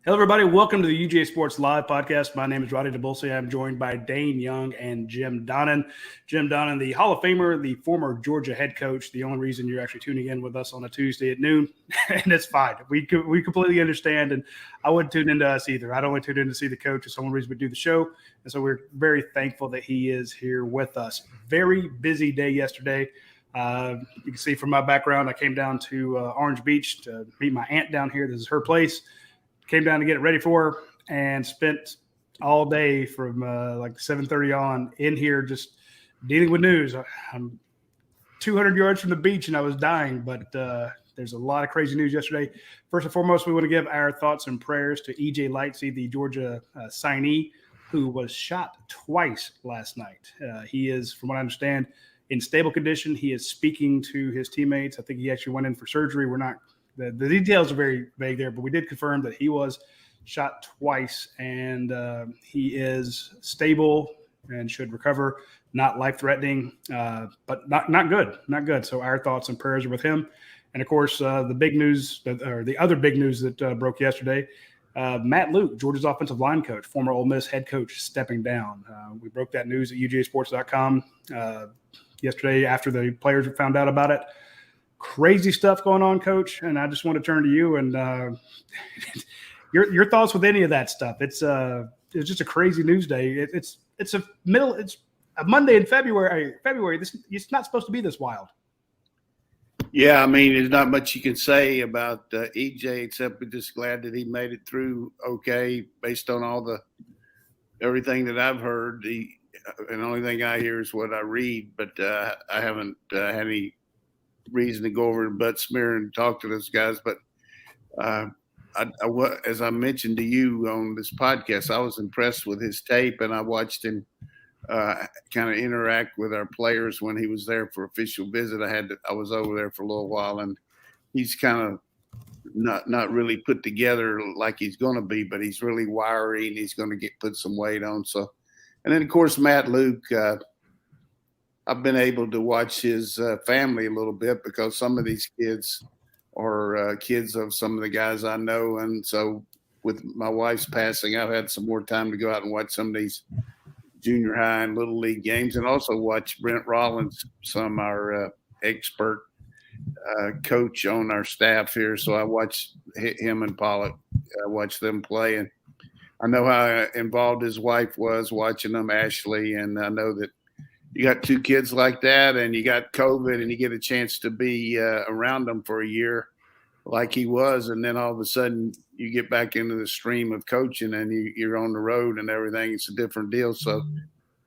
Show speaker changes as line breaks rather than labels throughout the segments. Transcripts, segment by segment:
Hello, everybody. Welcome to the UGASports Live podcast. My name is Radi Nabulsi. I'm joined by Dayne Young and Jim Donnan. Jim Donnan, the Hall of Famer, the former Georgia head coach. The only reason you're actually tuning in with us on a Tuesday at noon, and it's fine. We completely understand, and I wouldn't tune into us either. I'd only tune in to see the coach. It's the only reason we do the show, and so we're very thankful that he is here with us. Very busy day yesterday. You can see from my background, I came down to Orange Beach to meet my aunt down here. This is her place. Came down to get it ready for her and spent all day from like 7:30 on in here just dealing with news. I'm 200 yards from the beach and I was dying, but there's a lot of crazy news yesterday. First and foremost, we want to give our thoughts and prayers to E.J. Lightsey, the Georgia signee, who was shot twice last night. He is, from what I understand, in stable condition. He is speaking to his teammates. I think he actually went in for surgery. We're not The details are very vague there, but we did confirm that he was shot twice, and he is stable and should recover. Not life-threatening, but not good. Not good. So our thoughts and prayers are with him. And, of course, the big news, or the other big news that broke yesterday, Matt Luke, Georgia's offensive line coach, former Ole Miss head coach, stepping down. We broke that news at UGASports.com yesterday after the players found out about it. Crazy stuff going on, Coach, and I just want to turn to you and your thoughts with any of that stuff. It's just a crazy news day. It's a Monday in February. It's not supposed to be this wild.
Yeah, I mean, there's not much you can say about EJ except we're just glad that he made it through okay, based on everything that I've heard. And the only thing I hear is what I read, but I haven't had any reason to go over to butt smear and talk to those guys. But as I mentioned to you on this podcast, I was impressed with his tape, and I watched him kind of interact with our players when he was there for official visit. I was over there for a little while, and he's kind of not really put together like he's going to be, but he's really wiry and he's going to put some weight on. So, and then of course Matt Luke. I've been able to watch his family a little bit because some of these kids are kids of some of the guys I know. And so with my wife's passing, I've had some more time to go out and watch some of these junior high and little league games, and also watch Brent Rollins, our expert coach on our staff here. So I watched him and Pollock. I watched them play, and I know how involved his wife was watching them, Ashley, and I know that you got two kids like that and you got COVID and you get a chance to be around them for a year like he was. And then all of a sudden you get back into the stream of coaching and you're on the road and everything. It's a different deal. So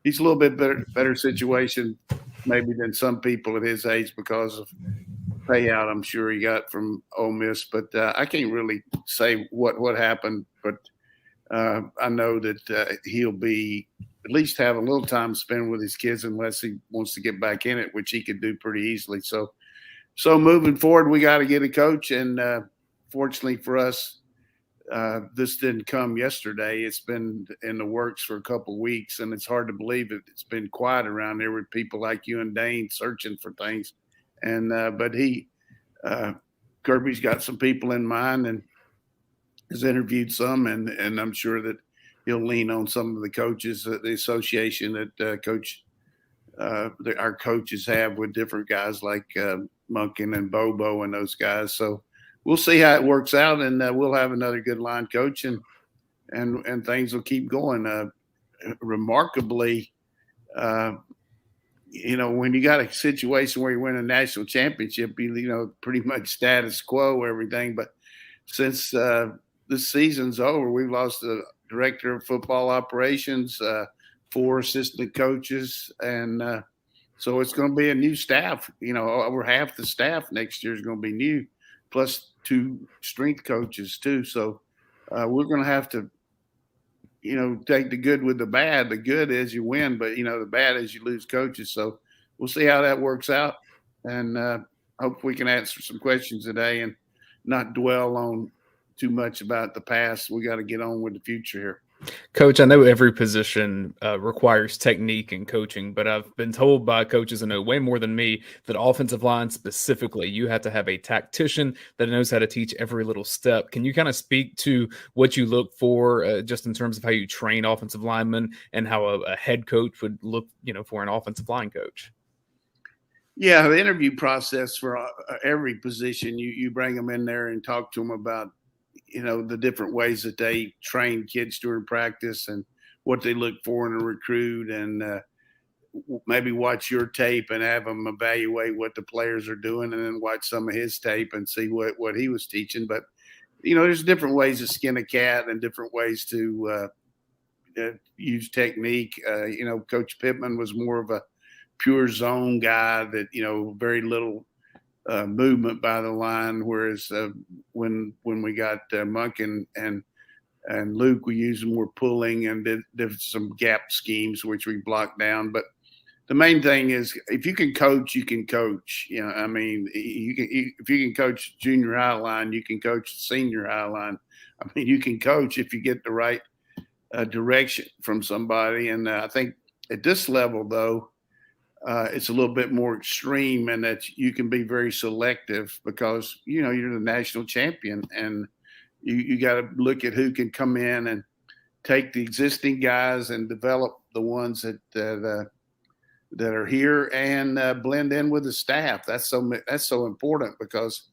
he's a little bit better situation maybe than some people at his age because of payout I'm sure he got from Ole Miss. But I can't really say what happened, but I know that he'll be at least have a little time to spend with his kids unless he wants to get back in it, which he could do pretty easily. So moving forward, we got to get a coach. And fortunately for us, this didn't come yesterday. It's been in the works for a couple of weeks, and it's hard to believe it's been quiet around there with people like you and Dayne searching for things. And but Kirby's got some people in mind and has interviewed some, and I'm sure that he'll lean on some of the coaches, the association that our coaches have with different guys like Munkin and Bobo and those guys. So we'll see how it works out, and we'll have another good line coach, and things will keep going. Remarkably, when you got a situation where you win a national championship, pretty much status quo, everything. But since this season's over, we've lost the director of football operations, 4 assistant coaches, and so it's going to be a new staff. Over half the staff next year is going to be new, plus 2 strength coaches too. So we're going to have to, take the good with the bad. The good is you win, but the bad is you lose coaches. So we'll see how that works out, and hope we can answer some questions today and not dwell on too much about the past. We got to get on with the future here.
Coach, I know every position requires technique and coaching, but I've been told by coaches who know way more than me that offensive line specifically, you have to have a tactician that knows how to teach every little step. Can you kind of speak to what you look for just in terms of how you train offensive linemen and how a head coach would look, for an offensive line coach?
Yeah, the interview process for every position, you bring them in there and talk to them about the different ways that they train kids during practice and what they look for in a recruit, and maybe watch your tape and have them evaluate what the players are doing, and then watch some of his tape and see what he was teaching. But there's different ways to skin a cat and different ways to use technique. Coach Pittman was more of a pure zone guy that very little movement by the line, whereas when we got Monk and Luke, we used more pulling and did some gap schemes which we blocked down. But the main thing is, if you can coach, you can coach. If you can coach junior high line, you can coach senior high line. You can coach if you get the right direction from somebody. And I think at this level, though, it's a little bit more extreme, and that you can be very selective because you're the national champion, and you got to look at who can come in and take the existing guys and develop the ones that are here and blend in with the staff. That's so important, because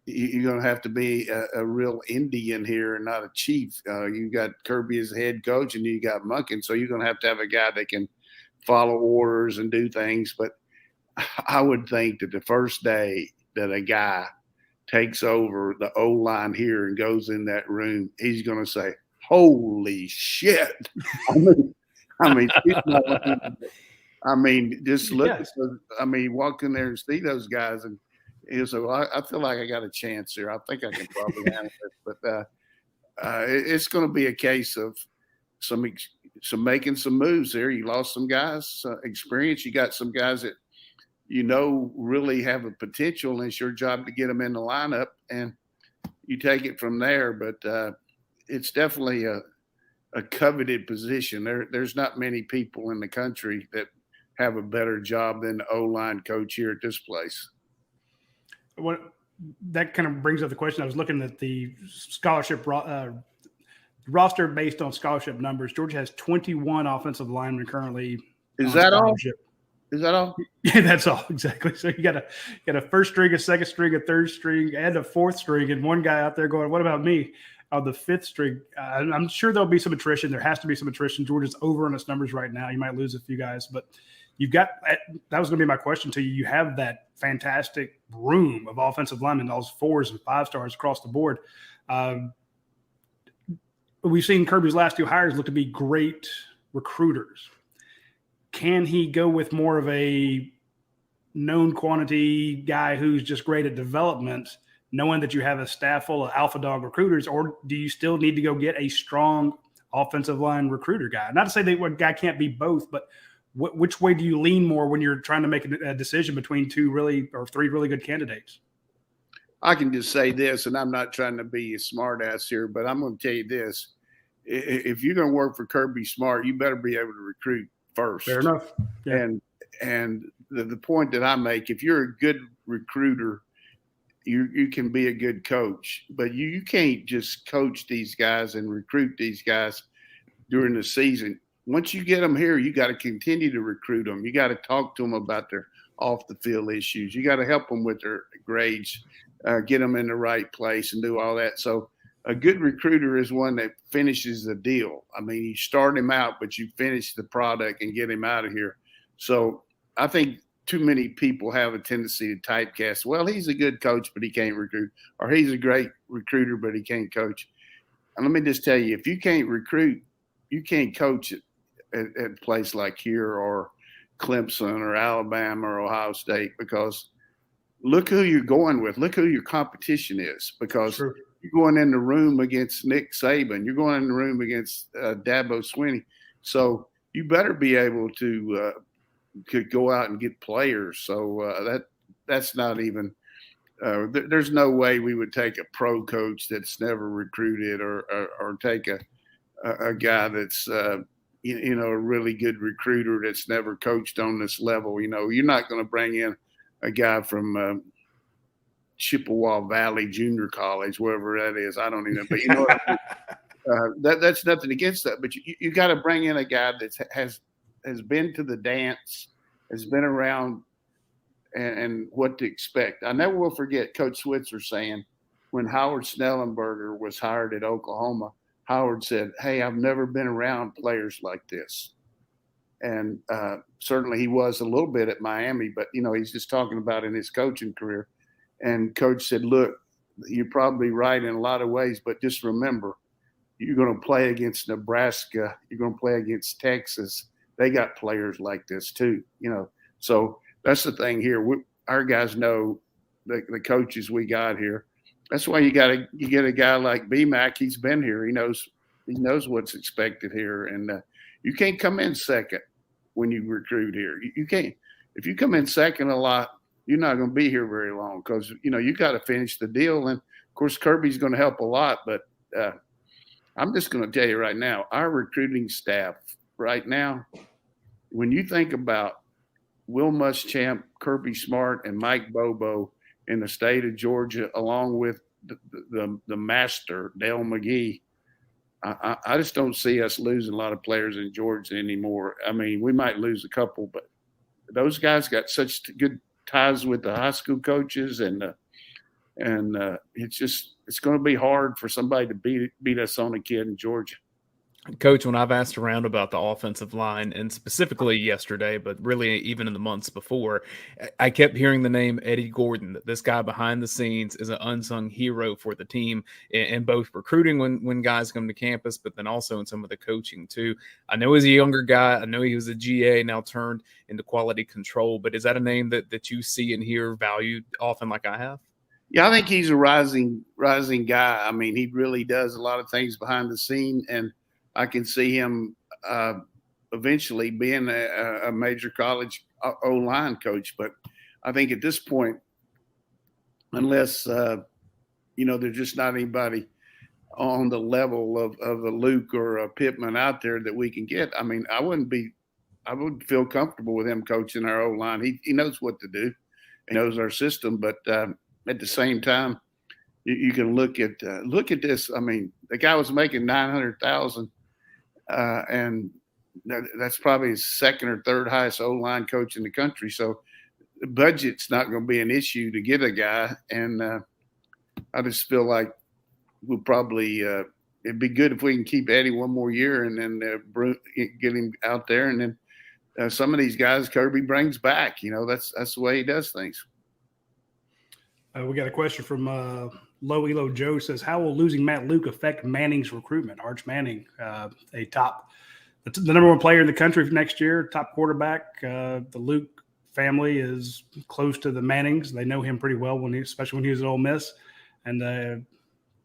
you're going to have to be a real Indian here and not a chief. You got Kirby as the head coach, and you got Monken, so you're going to have a guy that can follow orders and do things. But I would think that the first day that a guy takes over the O-line here and goes in that room, he's going to say, "Holy shit!" Just look at walk in there and see those guys, and so I feel like I got a chance here. I think I can probably handle it, but it's going to be a case of some making some moves there. You lost some guys, experience. You got some guys that really have a potential, and it's your job to get them in the lineup, and you take it from there. But it's definitely a coveted position. There's not many people in the country that have a better job than the O-line coach here at this place.
That kind of brings up the question. I was looking at the scholarship roster based on scholarship numbers. Georgia has 21 offensive linemen currently.
Is that all? Is that all?
Yeah, that's all, exactly. So you got a first string, a second string, a third string, and a fourth string, and one guy out there going, "What about me?" On the fifth string. I'm sure there'll be some attrition. There has to be some attrition. Georgia's over on its numbers right now. You might lose a few guys, but you've got – that was going to be my question to you. You have that fantastic room of offensive linemen, those 4s and 5 stars across the board. We've seen Kirby's last 2 hires look to be great recruiters. Can he go with more of a known quantity guy who's just great at development, knowing that you have a staff full of alpha dog recruiters, or do you still need to go get a strong offensive line recruiter guy? Not to say that one guy can't be both, but which way do you lean more when you're trying to make a decision between 3 really good candidates?
I can just say this, and I'm not trying to be a smart ass here, but I'm going to tell you this. If you're going to work for Kirby Smart, you better be able to recruit first.
Fair enough. Yeah.
And the point that I make, if you're a good recruiter, you can be a good coach, but you can't just coach these guys and recruit these guys during the season. Once you get them here, you got to continue to recruit them. You got to talk to them about their off the field issues. You got to help them with their grades, get them in the right place and do all that. So a good recruiter is one that finishes the deal. You start him out, but you finish the product and get him out of here. So I think too many people have a tendency to typecast. Well, he's a good coach, but he can't recruit, or he's a great recruiter, but he can't coach. And let me just tell you, if you can't recruit, you can't coach at a place like here or Clemson or Alabama or Ohio State, because look who you're going with. Look who your competition is, because
Sure.
You're going in the room against Nick Saban. You're going in the room against Dabo Swinney. So you better be able to go out and get players. So that's not even there's no way we would take a pro coach that's never recruited or take a guy that's a really good recruiter that's never coached on this level. You're not going to bring in a guy from Chippewa Valley Junior College, wherever that is. I don't even know, but you know what I mean? That's nothing against that, but you got to bring in a guy that has been to the dance, has been around, and what to expect. I never will forget Coach Switzer saying when Howard Snellenberger was hired at Oklahoma, Howard said, "Hey, I've never been around players like this." And certainly he was a little bit at Miami, but, he's just talking about in his coaching career. And Coach said, "Look, you're probably right in a lot of ways, but just remember, you're going to play against Nebraska. You're going to play against Texas. They got players like this too, So that's the thing here. Our guys know the coaches we got here. That's why you get a guy like BMAC. He's been here. He knows what's expected here, and you can't come in second when you recruit here. You can't. If you come in second a lot, you're not going to be here very long because you got to finish the deal. And of course, Kirby's going to help a lot, but I'm just going to tell you right now, our recruiting staff right now, when you think about Will Muschamp, Kirby Smart, and Mike Bobo in the state of Georgia, along with the master, Dale McGee, I just don't see us losing a lot of players in Georgia anymore. I mean, we might lose a couple, but those guys got such good ties with the high school coaches, and it's going to be hard for somebody to beat us on a kid in Georgia.
Coach, when I've asked around about the offensive line, and specifically yesterday, but really even in the months before, I kept hearing the name Eddie Gordon, that this guy behind the scenes is an unsung hero for the team in both recruiting when guys come to campus, but then also in some of the coaching too. I know he's a younger guy. I know he was a GA, now turned into quality control, but is that a name that you see and hear valued often like I have?
Yeah, I think he's a rising guy. I mean, he really does a lot of things behind the scene, and I can see him eventually being a major college O-line coach. But I think at this point, unless, there's just not anybody on the level of a Luke or a Pittman out there that we can get, I mean, I would feel comfortable with him coaching our O-line. He knows what to do. He knows our system. But at the same time, you can look at this. I mean, the guy was making $900,000. And that's probably his second or third highest O-line coach in the country. So the budget's not going to be an issue to get a guy. And I just feel like we'll probably it'd be good if we can keep Eddie one more year and then get him out there. And then some of these guys Kirby brings back. That's the way he does things.
We got a question from Low Elo Joe says, how will losing Matt Luke affect Manning's recruitment? Arch Manning, the number one player in the country for next year, top quarterback. The Luke family is close to the Mannings. They know him pretty well especially when he was at Ole Miss. And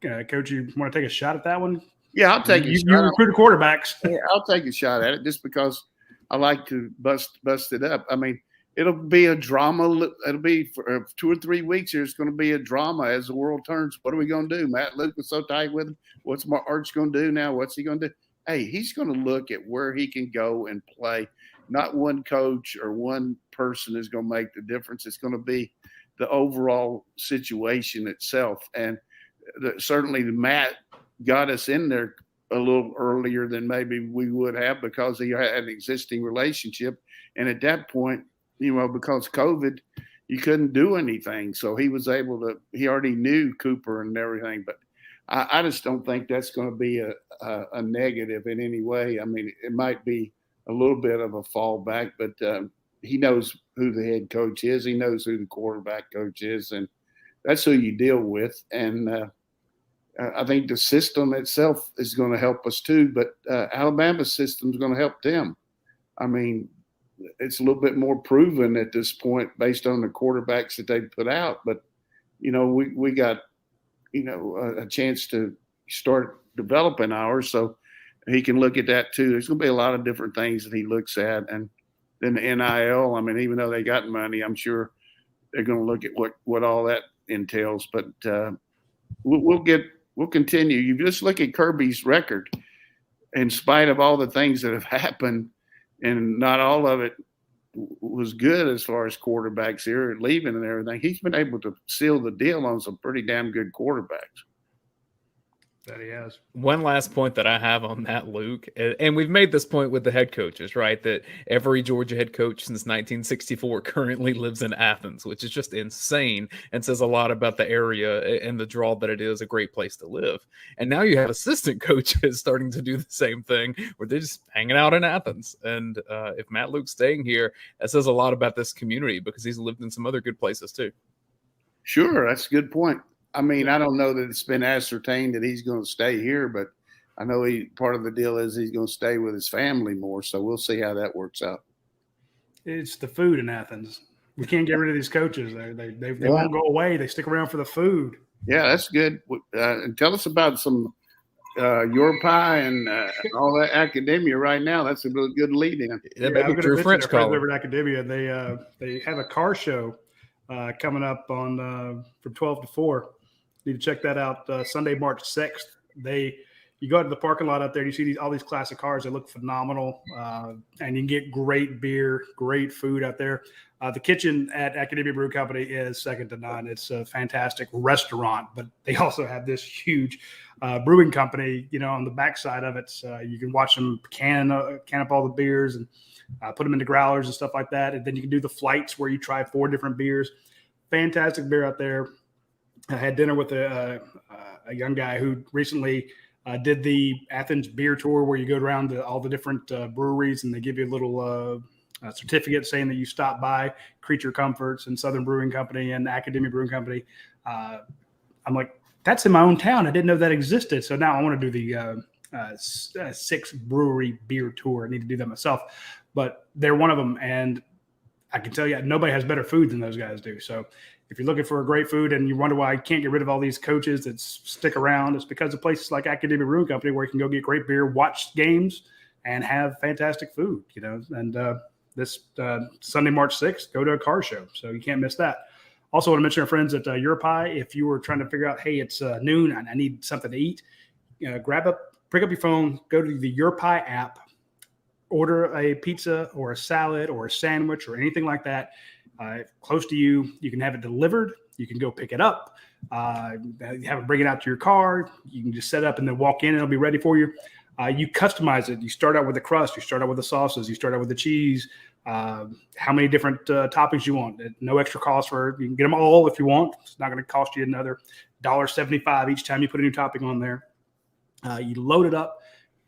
Coach, you want to take a shot at that one?
Yeah, I'll take a shot.
You recruit quarterbacks.
Yeah, I'll take a shot at it just because I like to bust it up. I mean, it'll be a drama. It'll be for 2 or 3 weeks here. It's going to be a drama as the world turns. What are we going to do? Matt Luke was so tight with him. What's Arch going to do now? What's he going to do? Hey, he's going to look at where he can go and play. Not one coach or one person is going to make the difference. It's going to be the overall situation itself. And certainly Matt got us in there a little earlier than maybe we would have because he had an existing relationship. And at that point, because COVID, you couldn't do anything. So he was able to – he already knew Cooper and everything. But I just don't think that's going to be a negative in any way. I mean, it might be a little bit of a fallback, but he knows who the head coach is. He knows who the quarterback coach is, and that's who you deal with. And I think the system itself is going to help us too, but Alabama's system is going to help them. I mean, it's a little bit more proven at this point based on the quarterbacks that they put out. But, we got, a chance to start developing ours. So he can look at that too. There's going to be a lot of different things that he looks at. And then the NIL, I mean, even though they got money, I'm sure they're going to look at what all that entails. But we'll continue. You just look at Kirby's record. in spite of all the things that have happened, and not all of it was good as far as quarterbacks here leaving and everything, he's been able to seal the deal on some pretty damn good quarterbacks.
That he has.
One last point that I have on that, Luke, and we've made this point with the head coaches, right? That every Georgia head coach since 1964 currently lives in Athens, which is just insane and says a lot about the area and the draw that it is a great place to live. And now you have assistant coaches starting to do the same thing where they're just hanging out in Athens. And if Matt Luke's staying here, that says a lot about this community because he's lived in some other good places too.
Sure, that's a good point. I mean, I don't know that it's been ascertained that he's going to stay here, but I know part of the deal is he's going to stay with his family more. So we'll see how that works out.
It's the food in Athens. We can't get rid of these coaches. They won't go away. They stick around for the food.
Yeah, that's good. And tell us about some your pie and all that academia right now. That's a really good lead in.
Yeah, maybe Drew French call
over at Academia. They have a car show coming up on from 12 to 4. Need to check that out. Sunday, March 6th. You go to the parking lot out there, you see all these classic cars. They look phenomenal, and you can get great beer, great food out there. The kitchen at Academia Brew Company is second to none. It's a fantastic restaurant, but they also have this huge brewing company, on the backside of it. You can watch them can up all the beers and put them into growlers and stuff like that. And then you can do the flights where you try 4 different beers. Fantastic beer out there. I had dinner with a young guy who recently did the Athens beer tour where you go around to all the different breweries and they give you a little certificate saying that you stopped by Creature Comforts and Southern Brewing Company and Academia Brewing Company. I'm like, that's in my own town. I didn't know that existed. So now I want to do the 6 brewery beer tour. I need to do that myself. But they're one of them. And I can tell you, nobody has better food than those guys do. So if you're looking for great food and you wonder why I can't get rid of all these coaches that stick around, it's because of places like Academia Brewing Company where you can go get great beer, watch games, and have fantastic food, And this Sunday, March 6th, go to a car show. So you can't miss that. Also want to mention our friends at Europie. If you were trying to figure out, hey, it's noon and I need something to eat, pick up your phone, go to the Europie app, order a pizza or a salad or a sandwich or anything like that. Close to you, you can have it delivered. You can go pick it up, have it bring it out to your car. You can just set up and then walk in and it'll be ready for you. You customize it. You start out with the crust. You start out with the sauces. You start out with the cheese. How many different toppings you want. No extra cost for. You can get them all if you want. It's not going to cost you another $1.75 each time you put a new topping on there. You load it up,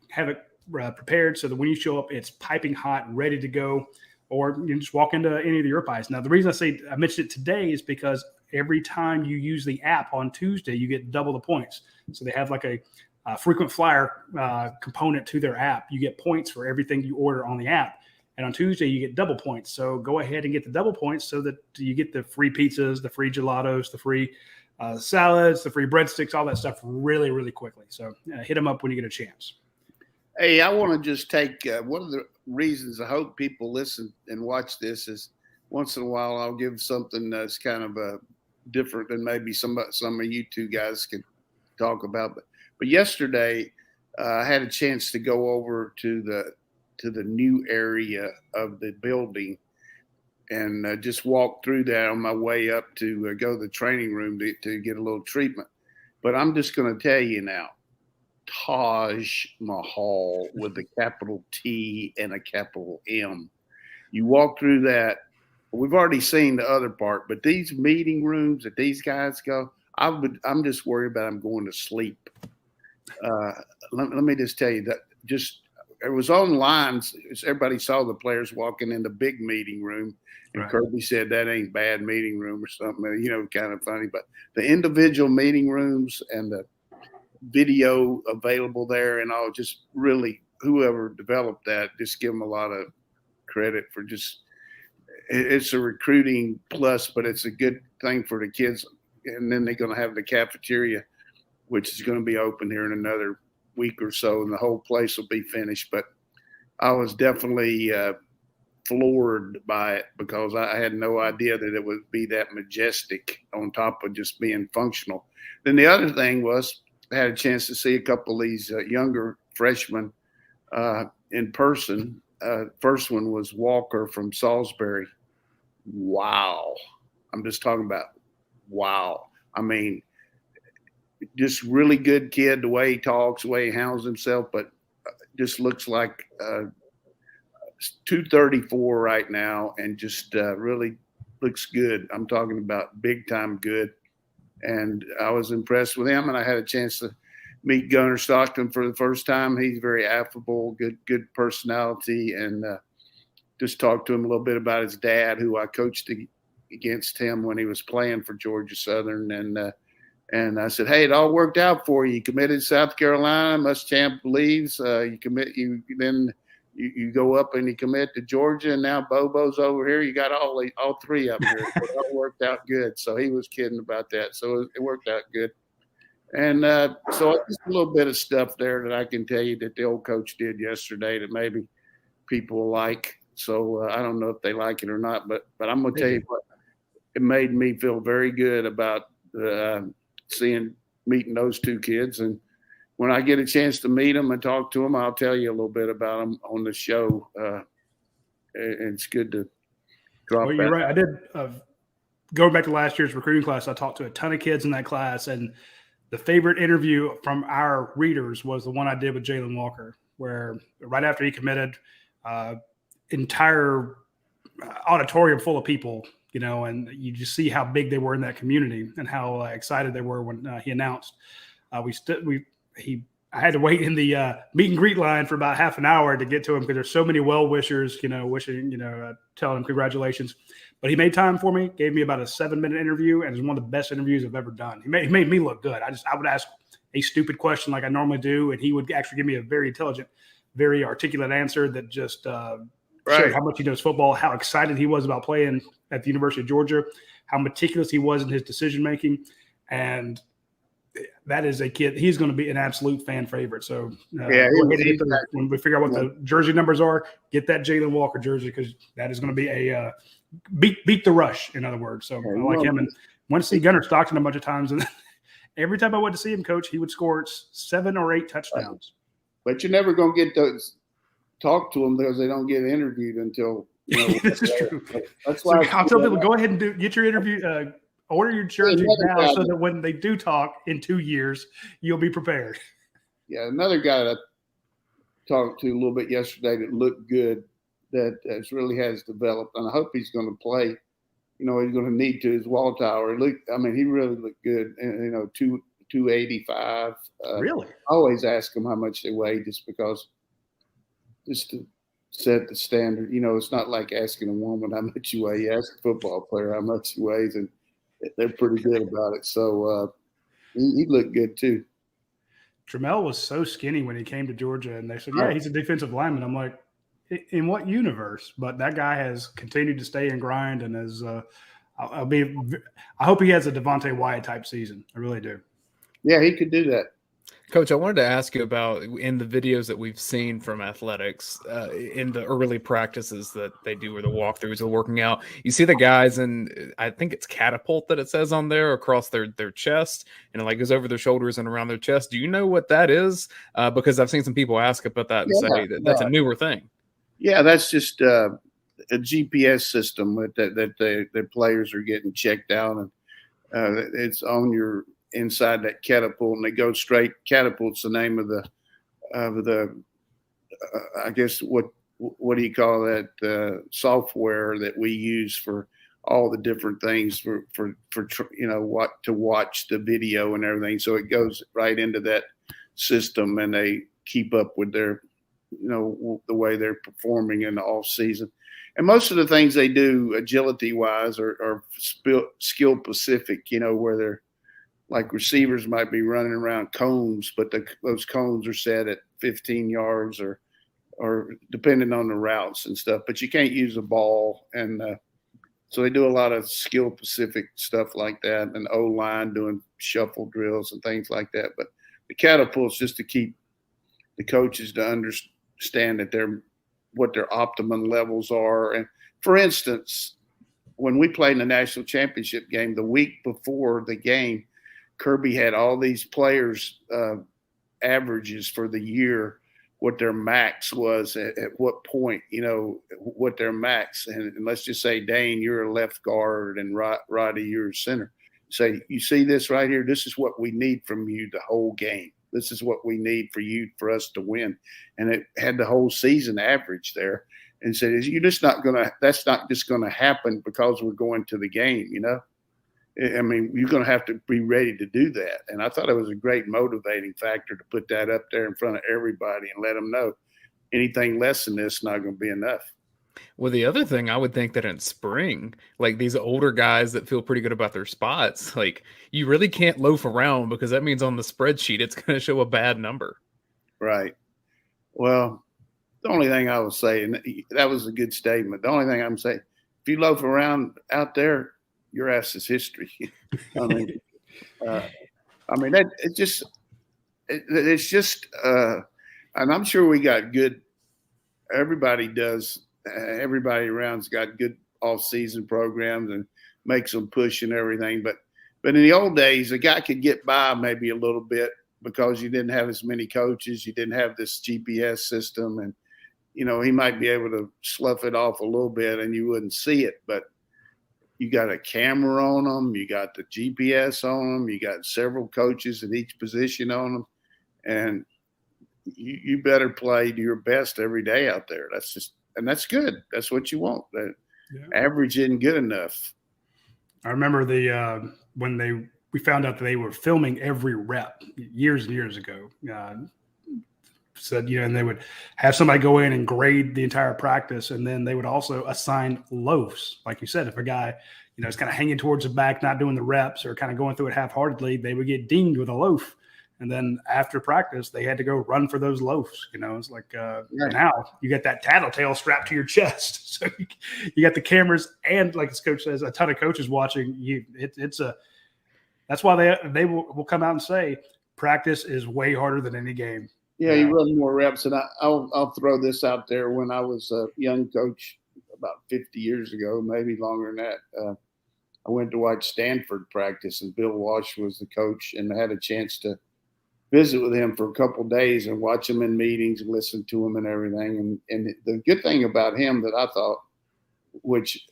have it prepared so that when you show up, it's piping hot, ready to go. Or you can just walk into any of the Europies. Now, the reason I mentioned it today is because every time you use the app on Tuesday, you get double the points. So they have like a frequent flyer component to their app. You get points for everything you order on the app. And on Tuesday, you get double points. So go ahead and get the double points so that you get the free pizzas, the free gelatos, the free salads, the free breadsticks, all that stuff really, really quickly. So hit them up when you get a chance.
Hey, I want to just take one of the reasons I hope people listen and watch this is once in a while I'll give something that's kind of different than maybe some of you two guys could talk about. But yesterday I had a chance to go over to the new area of the building and just walk through that on my way up to go to the training room to get a little treatment. But I'm just going to tell you now, Taj Mahal with a capital T and a capital M. You walk through that. We've already seen the other part, but these meeting rooms that these guys go, I'm just worried about them going to sleep. Let me just tell you that it was online. Everybody saw the players walking in the big meeting room, and right. Kirby said that ain't bad meeting room or something, kind of funny. But the individual meeting rooms and the video available there and all, just really whoever developed that, just give them a lot of credit for it's a recruiting plus, but it's a good thing for the kids. And then they're going to have the cafeteria, which is going to be open here in another week or so, and the whole place will be finished. But I was definitely floored by it because I had no idea that it would be that majestic on top of just being functional. Then the other thing was I had a chance to see a couple of these younger freshmen in person. First one was Walker from Salisbury. Wow. I'm just talking about wow. I mean, just really good kid, the way he talks, the way he handles himself, but just looks like 234 right now and just really looks good. I'm talking about big time good. And I was impressed with him, and I had a chance to meet Gunnar Stockton for the first time. He's very affable, good personality, and just talked to him a little bit about his dad, who I coached against him when he was playing for Georgia Southern. And I said, hey, it all worked out for you. You committed to South Carolina, Muschamp leaves. You go up and you commit to Georgia, and now Bobo's over here. You got all three of them here. It all worked out good. So he was kidding about that. So it worked out good. And so just a little bit of stuff there that I can tell you that the old coach did yesterday that maybe people will like. So I don't know if they like it or not, but I'm going to tell you what, it made me feel very good about meeting those two kids. And when I get a chance to meet them and talk to them, I'll tell you a little bit about them on the show. And it's good to drop.
Well, you're right. I did going back to last year's recruiting class. I talked to a ton of kids in that class, and the favorite interview from our readers was the one I did with Jalen Walker, where right after he committed, entire auditorium full of people, and you just see how big they were in that community and how excited they were when he announced. I had to wait in the meet and greet line for about half an hour to get to him because there's so many well-wishers, wishing, telling him congratulations. But he made time for me, gave me about a 7-minute interview, and it was one of the best interviews I've ever done. He made me look good. I would ask a stupid question like I normally do, and he would actually give me a very intelligent, very articulate answer that just showed how much he knows football, how excited he was about playing at the University of Georgia, how meticulous he was in his decision-making. And that is a kid. He's going to be an absolute fan favorite. So when we figure out what the jersey numbers are, get that Jalen Walker jersey because that is going to be a beat the rush, in other words. So I like him. And went to see Gunnar Stockton a bunch of times. And every time I went to see him coach, he would score 7 or 8 touchdowns.
But you're never going to get those talk to them because they don't get interviewed until
this is true. That's why I'll tell people go ahead and get your interview. Order your jersey now so that when they do talk in 2 years, you'll be prepared.
Yeah, another guy that I talked to a little bit yesterday that looked good, that really has developed, and I hope he's going to play. He's going to need to. Is Waltower. He really looked good. And 285.
Really?
I always ask them how much they weigh, just to set the standard. It's not like asking a woman how much you weigh. You ask a football player how much he weighs, and they're pretty good about it. So he looked good too.
Tramel was so skinny when he came to Georgia, and they said, yeah, he's a defensive lineman. I'm like, in what universe? But that guy has continued to stay and grind, and is I hope he has a Devontae Wyatt type season. I really do.
Yeah, he could do that.
Coach, I wanted to ask you about in the videos that we've seen from athletics in the early practices that they do or the walkthroughs of working out, you see the guys and I think it's catapult that it says on there across their chest and it like goes over their shoulders and around their chest. Do you know what that is? Because I've seen some people ask about that and say that's a newer thing.
Yeah, that's just a GPS system that the players are getting checked out, and it's on your inside that catapult, and they go straight. Catapult's the name of the I guess what do you call that software that we use for all the different things for what to watch the video and everything. So it goes right into that system, and they keep up with their the way they're performing in the off season. And most of the things they do agility wise are skill specific, where they're like receivers might be running around cones, but those cones are set at 15 yards or depending on the routes and stuff, but you can't use a ball. And so they do a lot of skill specific stuff like that, and O-line doing shuffle drills and things like that. But the catapult's just to keep the coaches to understand that what their optimum levels are. And for instance, when we played in the national championship game, the week before the game, Kirby had all these players' averages for the year what their max was at what point, what their max. And let's just say, Dayne, you're a left guard and Roddy, you're a center. Say, you see this right here? This is what we need from you the whole game. This is what we need for us to win. And it had the whole season average there and said, that's not just going to happen because we're going to the game, I mean, you're going to have to be ready to do that. And I thought it was a great motivating factor to put that up there in front of everybody and let them know anything less than this is not going to be enough.
Well, the other thing, I would think that in spring, like these older guys that feel pretty good about their spots, like you really can't loaf around because that means on the spreadsheet, it's going to show a bad number.
Right. Well, the only thing I will say, and that was a good statement. The only thing I'm saying, if you loaf around out there, your ass is history. I mean, that it's just, and I'm sure we got good. Everybody does. Everybody around's got good off-season programs and makes them push and everything. But in the old days, a guy could get by maybe a little bit because you didn't have as many coaches. You didn't have this GPS system, and he might be able to slough it off a little bit, and you wouldn't see it, but. You got a camera on them. You got the GPS on them. You got several coaches at each position on them. And you better play to your best every day out there. And that's good. That's what you want. That average isn't good enough.
I remember when we found out that they were filming every rep years and years ago. Said, and they would have somebody go in and grade the entire practice. And then they would also assign loafs. Like you said, if a guy, is kind of hanging towards the back, not doing the reps or kind of going through it half-heartedly, they would get dinged with a loaf. And then after practice, they had to go run for those loafs. It's like now you get that tattletale strapped to your chest. So you got the cameras and, like this coach says, a ton of coaches watching you. That's why they will come out and say practice is way harder than any game.
Yeah, you run more reps, and I'll throw this out there. When I was a young coach about 50 years ago, maybe longer than that, I went to watch Stanford practice, and Bill Walsh was the coach, and I had a chance to visit with him for a couple of days and watch him in meetings and listen to him and everything. And the good thing about him that I thought, which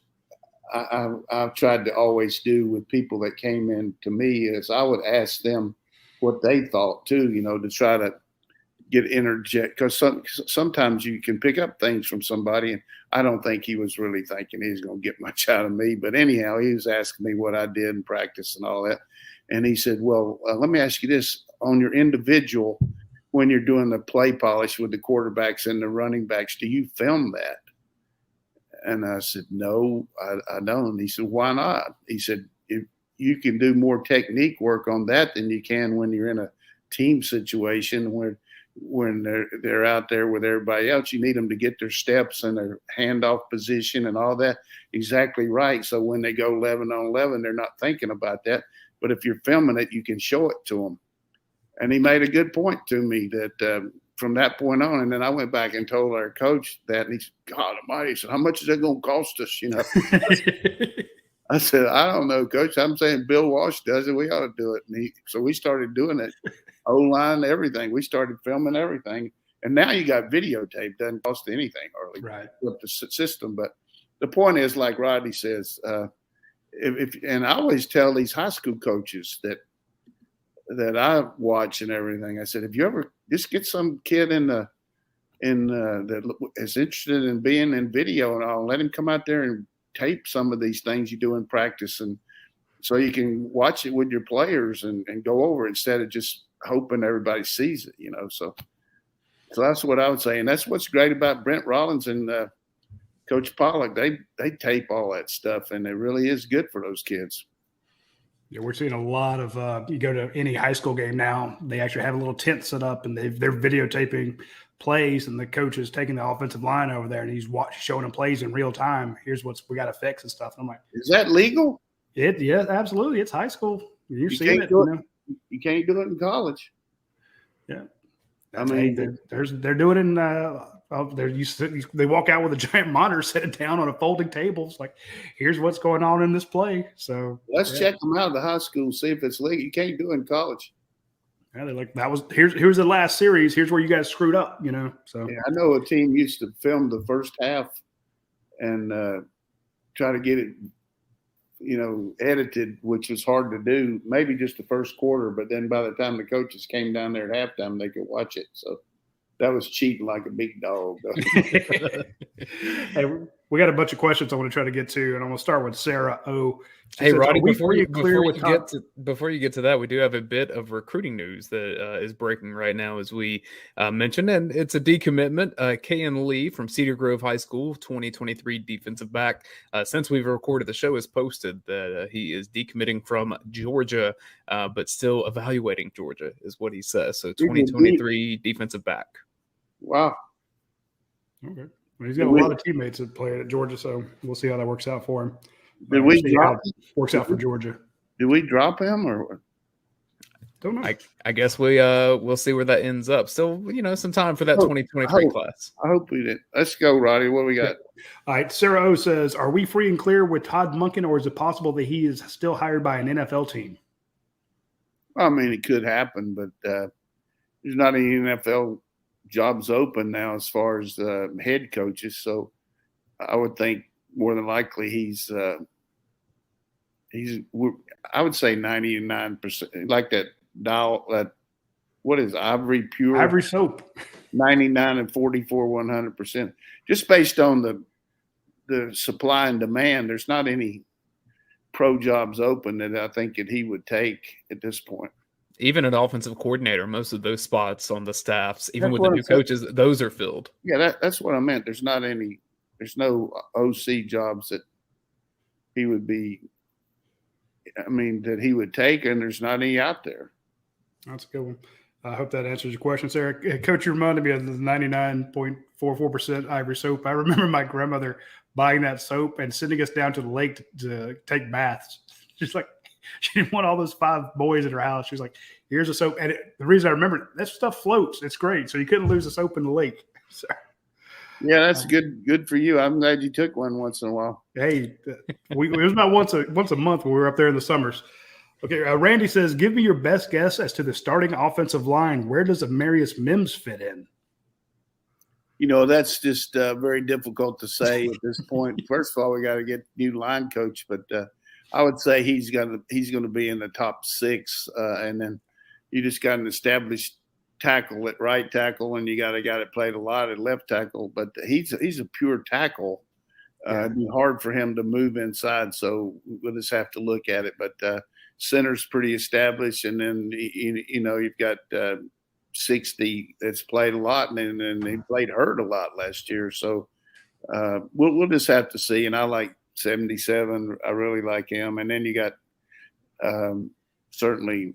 I've tried to always do with people that came in to me, is I would ask them what they thought too, to try to get interject, because sometimes you can pick up things from somebody, and I don't think he was really thinking he's going to get much out of me. But anyhow, he was asking me what I did in practice and all that. And he said, well, let me ask you this. On your individual, when you're doing the play polish with the quarterbacks and the running backs, do you film that? And I said, no, I don't. He said, why not? He said, if you can do more technique work on that than you can when you're in a team situation when they're out there with everybody else. You need them to get their steps and their handoff position and all that exactly right. So when they go 11 on 11, they're not thinking about that. But if you're filming it, you can show it to them. And he made a good point to me that from that point on, and then I went back and told our coach that, and he said, God almighty, he said, how much is that going to cost us? I said, I don't know, Coach. I'm saying Bill Walsh does it. We ought to do it. And so we started doing it. O-line, everything. We started filming everything. And now you got videotape. Doesn't cost anything hardly.
Right.
With the system. But the point is, like Rodney says, and I always tell these high school coaches that I watch and everything, I said, if you ever just get some kid that is interested in being in video and all, let him come out there and tape some of these things you do in practice, and so you can watch it with your players and go over it instead of just hoping everybody sees it, So that's what I would say. And that's what's great about Brent Rollins and Coach Pollock. They tape all that stuff, and it really is good for those kids.
Yeah, we're seeing a lot of you go to any high school game now, they actually have a little tent set up, and they're videotaping plays, and the coach is taking the offensive line over there, and he's showing them plays in real time. Here's what we got to fix and stuff. And I'm like,
is that legal?
Yeah, absolutely. It's high school. You're seeing it.
You can't do it in college.
Yeah, they're doing it in. They walk out with a giant monitor, set it down on a folding table. It's like, here's what's going on in this play. So
let's check them out of the high school, see if it's legal. You can't do it in college.
Yeah, they're like, here's the last series. Here's where you guys screwed up, So
yeah, I know a team used to film the first half and try to get it, edited, which was hard to do. Maybe just the first quarter, but then by the time the coaches came down there at halftime, they could watch it. So that was cheating like a big dog.
Hey, we got a bunch of questions I want to try to get to, and I'm going to start with Sarah O.
Hey, Roddy, before you get to that, we do have a bit of recruiting news that is breaking right now, as we mentioned, and it's a decommitment. Kayan Lee from Cedar Grove High School, 2023 defensive back. Since we've recorded the show, has posted that he is decommitting from Georgia, but still evaluating Georgia, is what he says. So 2023 defensive back.
Wow.
Okay. Well, he's got a lot of teammates that play at Georgia, so we'll see how that works out for him.
Did we drop him?
Works out for Georgia.
Did we drop him or?
Don't know.
I guess we'll see where that ends up. Still, some time for that 2023 class.
I hope we did. Let's go, Roddy. What we got?
All right. Sarah O says, "Are we free and clear with Todd Monken, or is it possible that he is still hired by an NFL team?"
I mean, it could happen, but there's not any NFL jobs open now as far as head coaches. So I would think more than likely he's I would say 99%, like that dial, what is Ivory Pure?
Ivory Soap.
99 and 44, 100%. Just based on the supply and demand, there's not any pro jobs open that I think that he would take at this point.
Even an offensive coordinator, most of those spots on the staffs, even with the new coaches, those are filled.
Yeah, that's what I meant. There's no OC jobs that he would be, that he would take, and there's not any out there.
That's a good one. I hope that answers your question, Sarah. Coach, you reminded me of the 99.44% Ivory Soap. I remember my grandmother buying that soap and sending us down to the lake to take baths. She's like, she didn't want all those 5 boys at her house. She was like, here's a soap. And the reason I remember that stuff floats. It's great. So you couldn't lose the soap in the lake. So,
yeah, that's good for you. I'm glad you took one once in a while.
Hey, it was about once a month when we were up there in the summers. Okay, Randy says, give me your best guess as to the starting offensive line. Where does Amarius Mims fit in?
That's just very difficult to say at this point. First of all, we got to get new line coach, but I would say he's going to be in the top 6, and then you just got an established tackle at right tackle, and you got a guy that played a lot at left tackle. But he's a pure tackle. It'd be hard for him to move inside, so we'll just have to look at it. But center's pretty established, and then you've got 60 that's played a lot, and then he played hurt a lot last year. So we'll just have to see. And I like 77. I really like him. And then you got certainly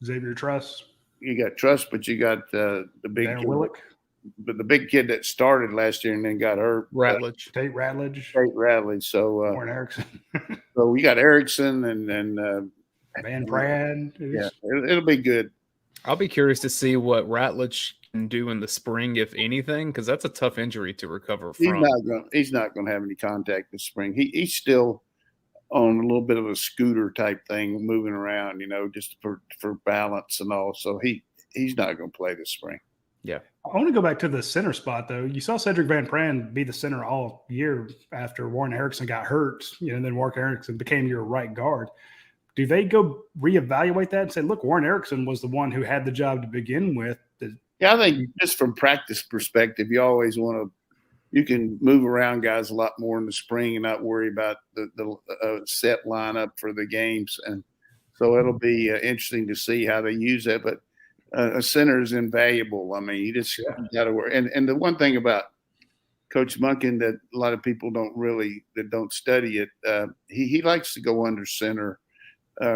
Xavier Truss.
You got Truss, but you got the big
Darren
kid,
Willick.
but the big kid that started last year and then got hurt.
Tate Ratledge.
So
Warren Erickson.
so we got Erickson and
Van Brand.
Yeah, it'll be good.
I'll be curious to see what Ratledge can do in the spring, if anything, because that's a tough injury to recover from.
He's not going to have any contact this spring. He's still on a little bit of a scooter type thing, moving around, just for balance and all. So he's not going to play this spring.
Yeah.
I want to go back to the center spot, though. You saw Cedric Van Pran be the center all year after Warren Erickson got hurt, and then Warren Erickson became your right guard. Do they go reevaluate that and say, look, Warren Erickson was the one who had the job to begin with?
Yeah, I think just from practice perspective, you always you can move around guys a lot more in the spring and not worry about the set lineup for the games. And so it'll be interesting to see how they use that. But a center is invaluable. I mean, you just got to work. And the one thing about Coach Monken that a lot of people don't study it, he likes to go under center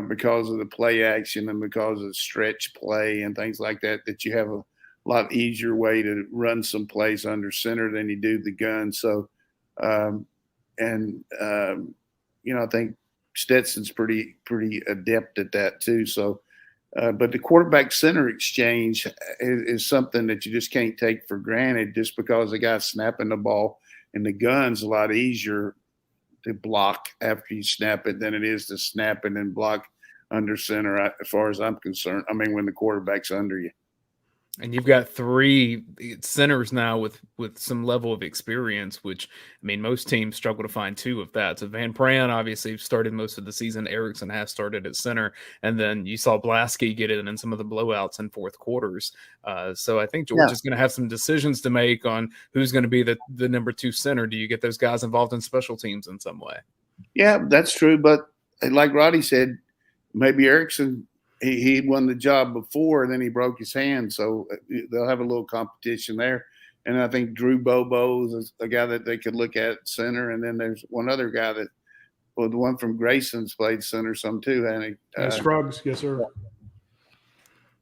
because of the play action and because of stretch play and things like that you have a lot easier way to run some plays under center than you do the gun. So, I think Stetson's pretty adept at that too. So, but the quarterback center exchange is something that you just can't take for granted just because the guy's snapping the ball, and the gun's a lot easier to block after you snap it than it is to snap and then block under center, as far as I'm concerned. I mean, when the quarterback's under you.
And you've got 3 centers now with some level of experience, which, I mean, most teams struggle to find 2 of that. So Van Pran obviously started most of the season. Erickson has started at center. And then you saw Blasky get it in some of the blowouts in fourth quarters. So I think Georgia's going to have some decisions to make on who's going to be the number 2 center. Do you get those guys involved in special teams in some way?
Yeah, that's true. But like Roddy said, maybe Erickson – he won the job before, and then he broke his hand. So they'll have a little competition there. And I think Drew Bobo is a guy that they could look at center. And then there's one other guy the one from Grayson's played center some too, hasn't he?
Scruggs, yes, sir.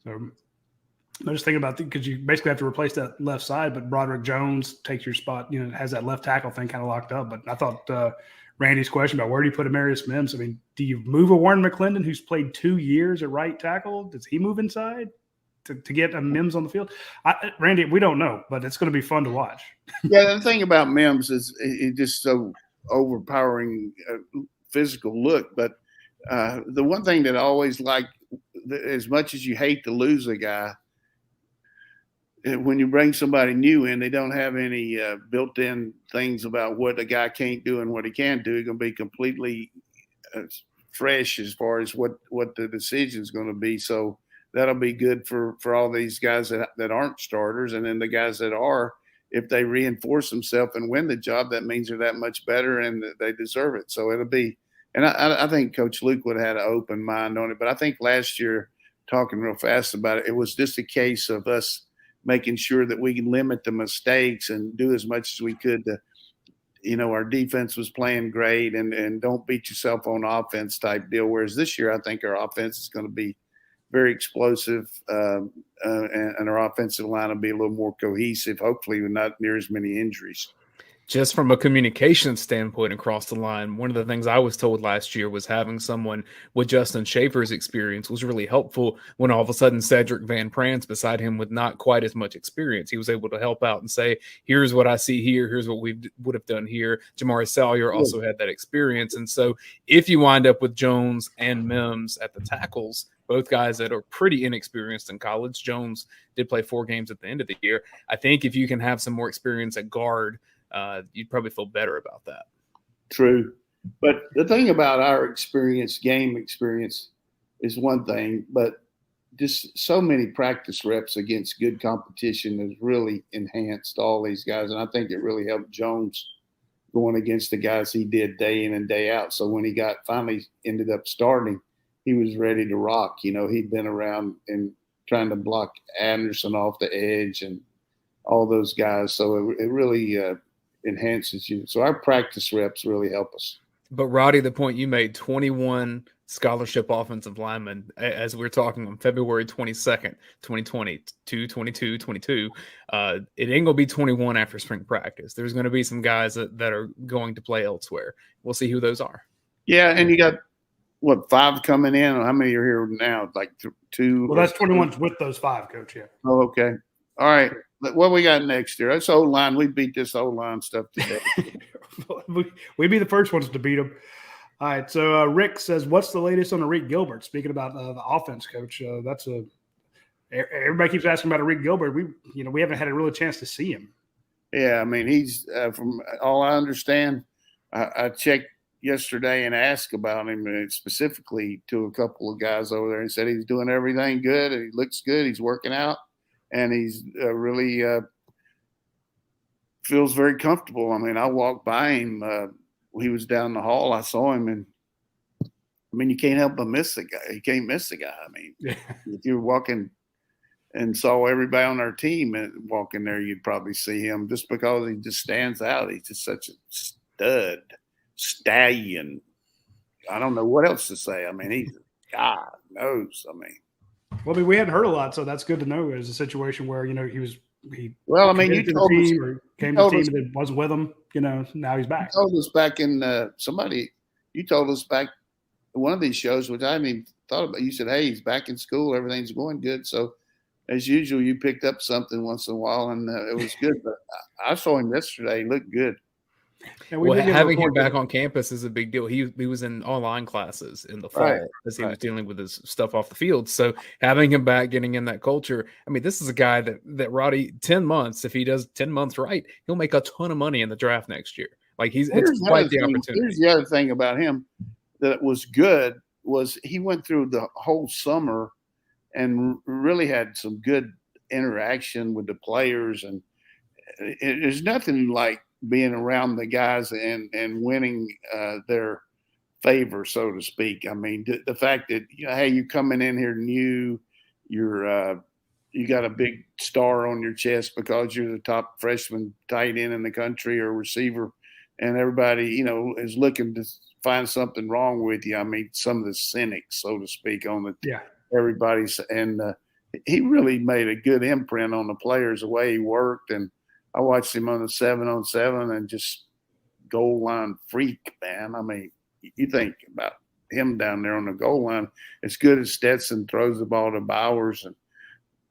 So I'm just thinking about because you basically have to replace that left side, but Broderick Jones takes your spot, has that left tackle thing kind of locked up. But I thought Randy's question about where do you put Amarius Mims? I mean, do you move a Warren McClendon who's played 2 years at right tackle? Does he move inside to get a Mims on the field? Randy, we don't know, but it's going to be fun to watch.
Yeah, the thing about Mims is he's just so overpowering physical look. But the one thing that I always like, as much as you hate to lose a guy, when you bring somebody new in, they don't have any built-in things about what a guy can't do and what he can do. He's going to be completely fresh as far as what the decision is going to be. So that'll be good for all these guys that aren't starters. And then the guys that are, if they reinforce themselves and win the job, that means they're that much better and they deserve it. So it'll be – and I think Coach Luke would have had an open mind on it. But I think last year, talking real fast about it, it was just a case of us – making sure that we can limit the mistakes and do as much as we could to, our defense was playing great and don't beat yourself on offense type deal. Whereas this year, I think our offense is going to be very explosive and our offensive line will be a little more cohesive, hopefully with not near as many injuries.
Just from a communication standpoint across the line, one of the things I was told last year was having someone with Justin Schaefer's experience was really helpful when all of a sudden Cedric Van Prance beside him with not quite as much experience. He was able to help out and say, here's what I see here. Here's what we would have done here. Jamari Salyer also had that experience. And so if you wind up with Jones and Mims at the tackles, both guys that are pretty inexperienced in college, Jones did play 4 games at the end of the year. I think if you can have some more experience at guard, you'd probably feel better about that.
True. But the thing about our game experience is one thing, but just so many practice reps against good competition has really enhanced all these guys. And I think it really helped Jones going against the guys he did day in and day out. So when he finally ended up starting, he was ready to rock. He'd been around and trying to block Anderson off the edge and all those guys. So it really enhances you. So our practice reps really help us.
But Roddy, the point you made, 21 scholarship offensive linemen, as we're talking on February 22nd, 2020, 22, 22, it ain't going to be 21 after spring practice. There's going to be some guys that are going to play elsewhere. We'll see who those are.
Yeah, and you got, 5 coming in? How many are here now? Like 2?
Well, that's 21 with those 5, Coach, yeah.
Oh, okay. All right. What we got next year? That's O-line. We beat this O-line stuff today.
We'd be the first ones to beat them. All right. So Rick says, "What's the latest on Arik Gilbert?" Speaking about the offense, Coach. Everybody keeps asking about Arik Gilbert. We haven't had a real chance to see him.
Yeah, I mean he's from all I understand. I checked yesterday and asked about him specifically to a couple of guys over there and said he's doing everything good. He looks good. He's working out. And he's really feels very comfortable. I mean, I walked by him. He was down the hall. I saw him. And, you can't help but miss the guy. You can't miss the guy. I mean, if you're walking and saw everybody on our team and walking there, you'd probably see him just because he just stands out. He's just such a stallion. I don't know what else to say. I mean, God knows. I mean.
Well, we hadn't heard a lot, so that's good to know. It was a situation where he
Well, I mean, you told us
came to the team that wasn't with him. Now he's back.
You told us back in You told us back in one of these shows, which I hadn't even thought about. You said, "Hey, he's back in school. Everything's going good." So, as usual, you picked up something once in a while, and it was good. But I saw him yesterday. He looked good.
And
Well, having him back on campus is a big deal. He was in online classes in the fall as he was dealing with his stuff off the field. So having him back, getting in that culture. I mean, this is a guy that Roddy, 10 months, if he does 10 months right, he'll make a ton of money in the draft next year. Like it's quite the opportunity.
Here's the other thing about him that was good was he went through the whole summer and really had some good interaction with the players. And there's nothing like being around the guys and winning their favor, so to speak. I mean, the fact that, hey, you coming in here new, you got a big star on your chest because you're the top freshman tight end in the country or receiver, and everybody, is looking to find something wrong with you. I mean, some of the cynics, so to speak, everybody's, and he really made a good imprint on the players, the way he worked. And I watched him on the 7-on-7 and just goal line freak, man. I mean, you think about him down there on the goal line, as good as Stetson throws the ball to Bowers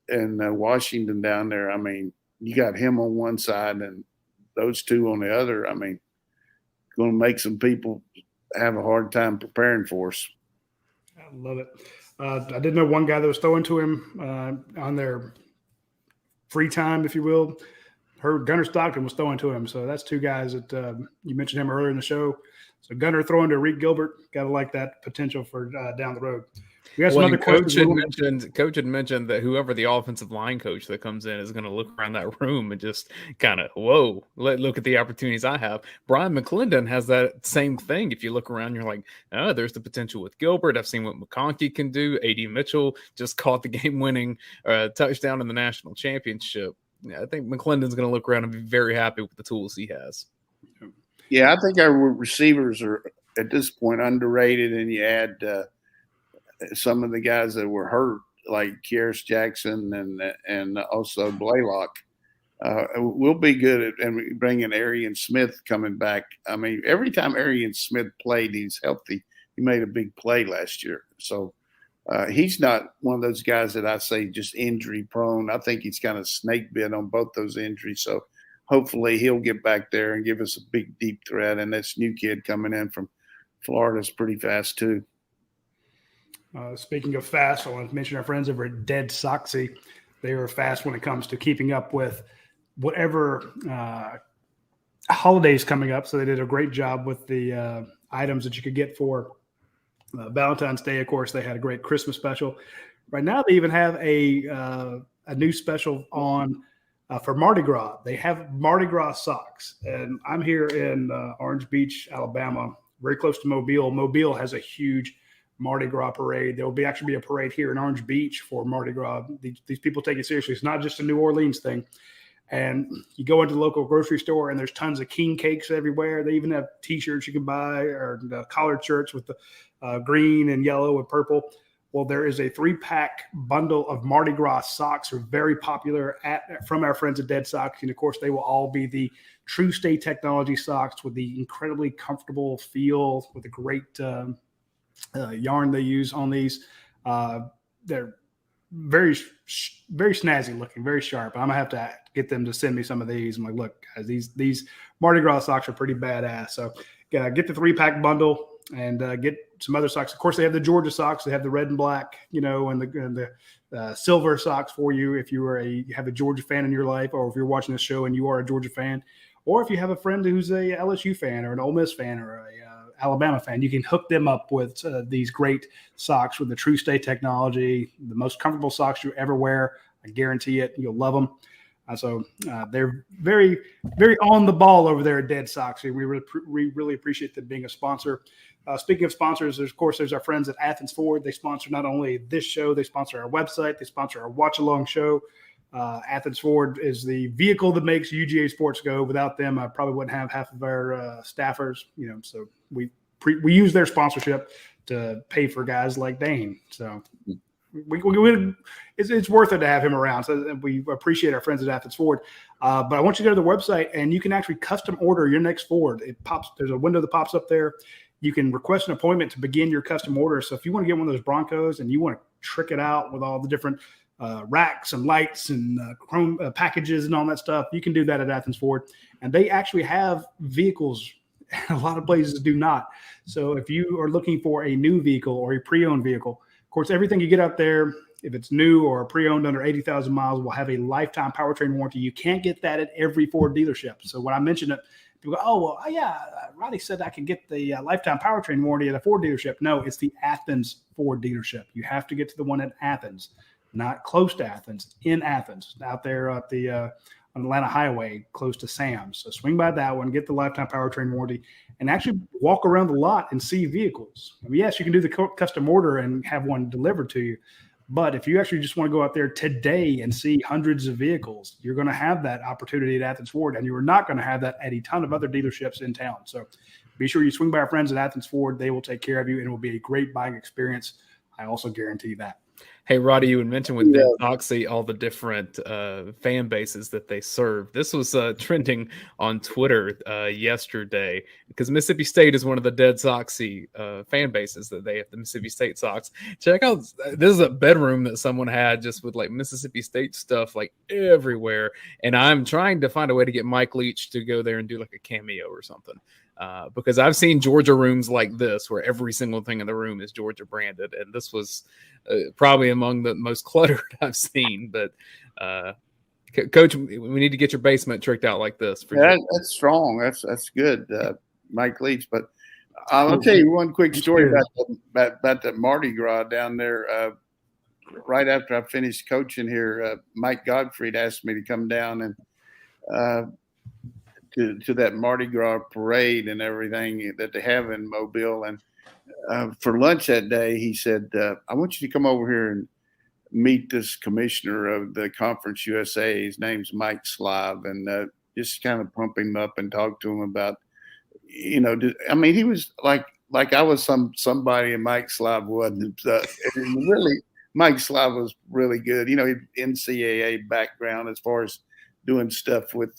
and Washington down there. I mean, you got him on one side and those two on the other. I mean, going to make some people have a hard time preparing for us.
I love it. I did know one guy that was throwing to him on their free time, if you will. Heard Gunnar Stockton was throwing to him. So that's two guys that you mentioned him earlier in the show. So Gunnar throwing to Reed Gilbert, got to like that potential for down the road. We got some other
Coach had mentioned that whoever the offensive line coach that comes in is going to look around that room and just kind of, whoa, look at the opportunities I have. Brian McClendon has that same thing. If you look around, you're like, oh, there's the potential with Gilbert. I've seen what McConkey can do. A.D. Mitchell just caught the game-winning touchdown in the national championship. I think McClendon's going to look around and be very happy with the tools he has.
Yeah, I think our receivers are at this point underrated, and you add some of the guys that were hurt, like Kieris Jackson and also Blaylock. We'll be good at and bringing Arian Smith coming back. I mean, every time Arian Smith played, he's healthy. He made a big play last year. So he's not one of those guys that I say just injury prone. I think he's kind of snake bit on both those injuries. So hopefully he'll get back there and give us a big, deep threat. And this new kid coming in from Florida is pretty fast too.
Speaking of fast, I want to mention our friends over at Dead Soxy. They are fast when it comes to keeping up with whatever holidays coming up. So they did a great job with the items that you could get for Valentine's Day. Of course, they had a great Christmas special. Right now, they even have a new special on for Mardi Gras. They have Mardi Gras socks. And I'm here in Orange Beach, Alabama, very close to Mobile. Mobile has a huge Mardi Gras parade. There will actually be a parade here in Orange Beach for Mardi Gras. These people take it seriously. It's not just a New Orleans thing. And you go into the local grocery store and there's tons of king cakes everywhere. They even have T-shirts you can buy or collared shirts with the green and yellow and purple. Well, there is a 3-pack bundle of Mardi Gras socks. They're very popular from our friends at Dead Socks. And, of course, they will all be the True Stay Technology socks with the incredibly comfortable feel with the great yarn they use on these. They're very, very snazzy looking, very sharp. I'm going to have to get them to send me some of these. I'm like, look, guys, these Mardi Gras socks are pretty badass. So get the 3-pack bundle and get some other socks. Of course, they have the Georgia socks. They have the red and black, and the silver socks for you if you have a Georgia fan in your life, or if you're watching this show and you are a Georgia fan, or if you have a friend who's a LSU fan or an Ole Miss fan or a Alabama fan, you can hook them up with these great socks with the True Stay technology, the most comfortable socks you ever wear. I guarantee it. You'll love them. So they're very, very on the ball over there at Dead Socks. We really appreciate them being a sponsor. Speaking of sponsors, there's our friends at Athens Ford. They sponsor not only this show, they sponsor our website, they sponsor our watch-along show. Athens Ford is the vehicle that makes UGASports go. Without them, I probably wouldn't have half of our staffers. So we use their sponsorship to pay for guys like Dayne. So it's worth it to have him around. So we appreciate our friends at Athens Ford. But I want you to go to the website and you can actually custom order your next Ford. There's a window that pops up there. You can request an appointment to begin your custom order. So if you want to get one of those Broncos and you want to trick it out with all the different racks and lights and chrome packages and all that stuff, you can do that at Athens Ford. and they actually have vehicles. A lot of places do not. So if you are looking for a new vehicle or a pre-owned vehicle, of course, everything you get out there, if it's new or pre-owned under 80,000 miles, will have a lifetime powertrain warranty. You can't get that at every Ford dealership. So when I mentioned it, people go, oh, well, yeah, Roddy said I could get the lifetime powertrain warranty at a Ford dealership. No, it's the Athens Ford dealership. You have to get to the one in Athens, not close to Athens, in Athens, out there at the on Atlanta Highway, close to Sam's. So swing by that one, get the lifetime powertrain warranty, and actually walk around the lot and see vehicles. I mean, yes, you can do the custom order and have one delivered to you. But if you actually just want to go out there today and see hundreds of vehicles, you're going to have that opportunity at Athens Ford, and you are not going to have that at a ton of other dealerships in town. So be sure you swing by our friends at Athens Ford. They will take care of you, and it will be a great buying experience. I also guarantee that.
Hey, Roddy, you had mentioned with Dead Soxy all the different fan bases that they serve. This was trending on Twitter yesterday because Mississippi State is one of the Dead Soxy fan bases that they have, the Mississippi State Sox. Check out, this is a bedroom that someone had just with like Mississippi State stuff like everywhere. And I'm trying to find a way to get Mike Leach to go there and do like a cameo or something. Because I've seen Georgia rooms like this where every single thing in the room is Georgia branded. And this was probably among the most cluttered I've seen. But Coach, we need to get your basement tricked out like this.
That's strong. That's good, Mike Leach. But I'll tell you one quick story about the Mardi Gras down there. Right after I finished coaching here, Mike Gottfried asked me to come down and to that Mardi Gras parade and everything that they have in Mobile. And for lunch that day, he said, I want you to come over here and meet this commissioner of the Conference USA. His name's Mike Slav, and just kind of pump him up and talk to him about, I mean, he was like I was somebody and Mike Slav wasn't. Really, Mike Slav was really good. NCAA background as far as doing stuff with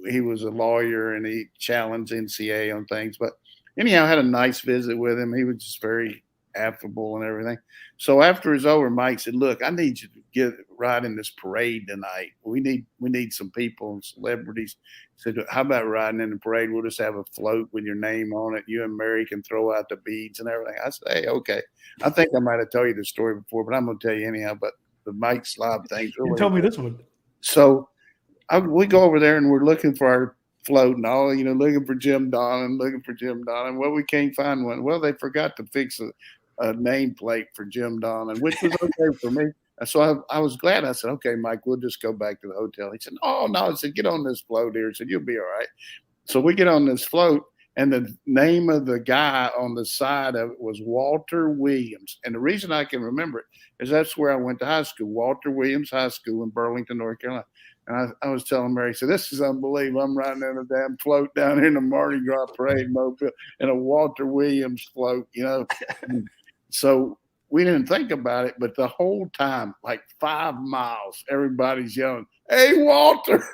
he was a lawyer and he challenged NCAA on things. But anyhow, I had a nice visit with him. He was just very affable and everything. So after it was over, Mike said, look, I need you to ride in this parade tonight. We need some people and celebrities. He said, how about riding in the parade? We'll just have a float with your name on it. You and Mary can throw out the beads and everything. I said, hey, okay. I think I might have told you the story before, but I'm going to tell you anyhow. But the Mike Slav thing.
Really, you told me this one.
So we go over there and we're looking for our float and all, looking for Jim Donnan. Well, we can't find one. Well, they forgot to fix a nameplate for Jim Donnan, which was okay for me. So I was glad. I said, okay, Mike, we'll just go back to the hotel. He said, oh, no. I said, get on this float here. He said, you'll be all right. So we get on this float, and the name of the guy on the side of it was Walter Williams. And the reason I can remember it is that's where I went to high school, Walter Williams High School in Burlington, North Carolina. And I was telling Mary, so this is unbelievable. I'm riding in a damn float down here in the Mardi Gras parade Mobile in a Walter Williams float, So we didn't think about it, but the whole time, like 5 miles, everybody's yelling, hey, Walter.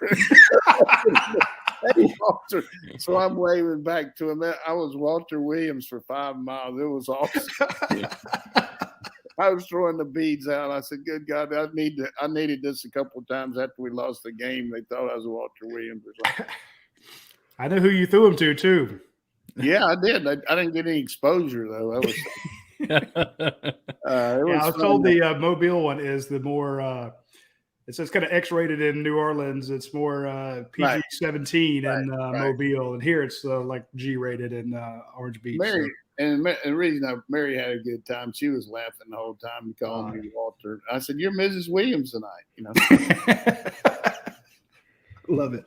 Hey, Walter. So I'm waving back to him. I was Walter Williams for 5 miles. It was awesome. I was throwing the beads out. I said, good God, I needed this a couple of times after we lost the game. They thought I was Walter Williams or something.
I know who you threw him to, too.
Yeah, I did. I didn't get any exposure, though. I was
told the Mobile one is the more it's just kind of X-rated in New Orleans. It's more PG-17 in Mobile. And here it's like G-rated in Orange Beach.
Mary, and the reason Mary had a good time, she was laughing the whole time, calling me Walter. I said, you're Mrs. Williams tonight,
Love it.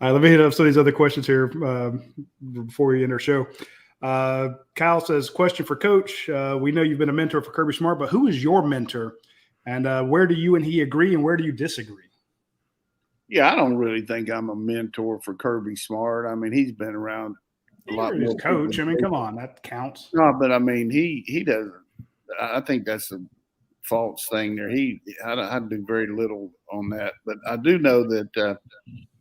All right, let me hit up some of these other questions here before we end our show. Kyle says, question for Coach. We know you've been a mentor for Kirby Smart, but who is your mentor? And where do you and he agree and where do you disagree?
Yeah, I don't really think I'm a mentor for Kirby Smart. I mean, he's been around a lot more.
Coach, I mean, come on, that counts.
No, but I mean, he doesn't. I think that's a false thing there. I do very little on that, but I do know that I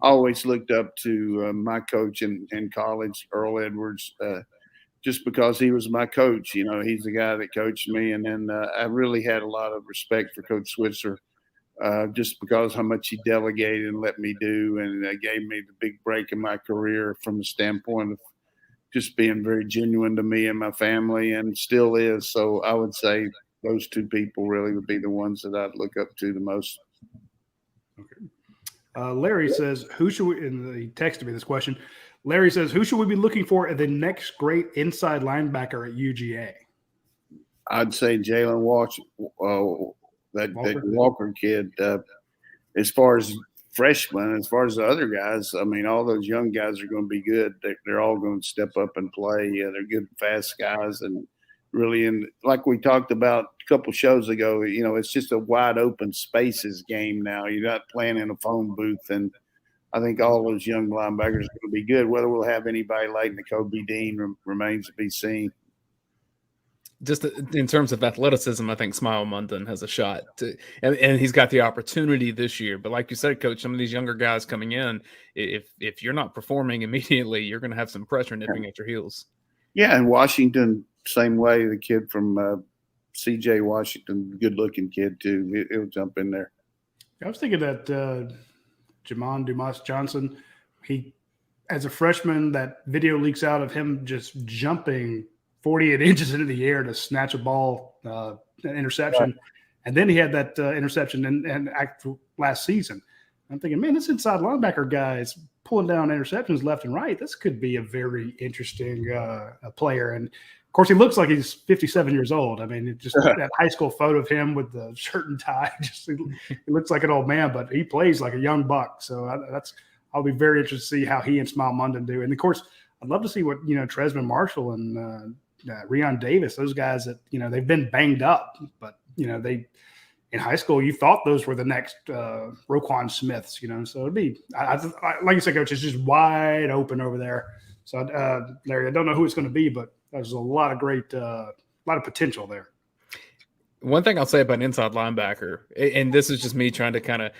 always looked up to my coach in college, Earl Edwards, just because he was my coach. He's the guy that coached me. And then I really had a lot of respect for Coach Switzer just because how much he delegated and let me do, and gave me the big break in my career from the standpoint of just being very genuine to me and my family, and still is. So I would say those two people really would be the ones that I'd look up to the most.
Okay. Larry says, who should we, and he texted me this question. Larry says, who should we be looking for at the next great inside linebacker at UGA?
I'd say Jalen Walsh, that Walker kid. As far as freshmen, as far as the other guys, I mean, all those young guys are going to be good. They're all going to step up and play. Yeah, they're good, fast guys, and really, like we talked about a couple shows ago, it's just a wide open spaces game now. You're not playing in a phone booth, and I think all those young linebackers are going to be good. Whether we'll have anybody like Nakobe Dean remains to be seen.
Just in terms of athleticism, I think Smile Munden has a shot and he's got the opportunity this year. But like you said, Coach, some of these younger guys coming in, if you're not performing immediately, you're going to have some pressure nipping at your heels.
Yeah, and Washington, same way. The kid from C.J. Washington, good-looking kid too. He'll jump in there.
I was thinking that Jamon Dumas Johnson, he, as a freshman, that video leaks out of him just jumping 48 inches into the air to snatch a ball, an interception. Right. And then he had that interception and last season. I'm thinking, man, this inside linebacker guy is pulling down interceptions left and right. This could be a very interesting player. And, of course, he looks like he's 57 years old. I mean, just that high school photo of him with the shirt and tie, he looks like an old man, but he plays like a young buck. So I'll be very interested to see how he and Smile Munden do. And, of course, I'd love to see what, Tresman Marshall and Rion Davis, those guys that, they've been banged up, but, they in high school, you thought those were the next Roquan Smiths, so it'd be, like you said, Coach, it's just wide open over there. So, Larry, I don't know who it's going to be, but there's a lot of great, lot of potential there.
One thing I'll say about an inside linebacker, and this is just me trying to kind of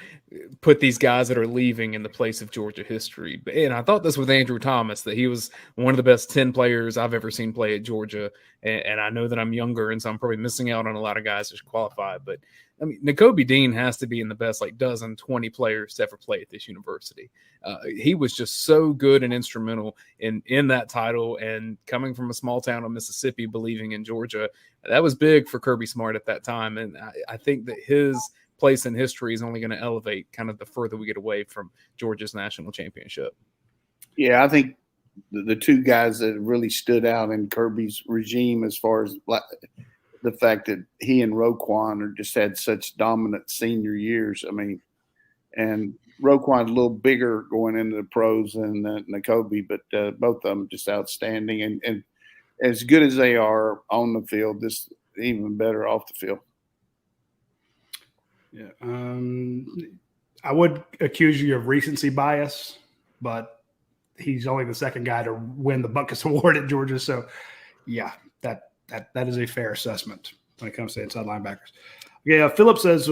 put these guys that are leaving in the place of Georgia history. And I thought this with Andrew Thomas, that he was one of the best 10 players I've ever seen play at Georgia. And I know that I'm younger, and so I'm probably missing out on a lot of guys that qualify. But, I mean, Nakobe Dean has to be in the best, 20 players to ever play at this university. He was just so good and instrumental in that title, and coming from a small town of Mississippi, believing in Georgia, that was big for Kirby Smart at that time. And I think that his place in history is only going to elevate kind of the further we get away from Georgia's national championship.
Yeah, I think the two guys that really stood out in Kirby's regime, as far as the fact that he and Roquan just had such dominant senior years. I mean, and Roquan a little bigger going into the pros than Nakobe, but both of them just outstanding. And as good as they are on the field, just even better off the field.
Yeah. I would accuse you of recency bias, but he's only the second guy to win the Butkus Award at Georgia. So, yeah, that is a fair assessment when it comes to inside linebackers. Yeah, Philip says,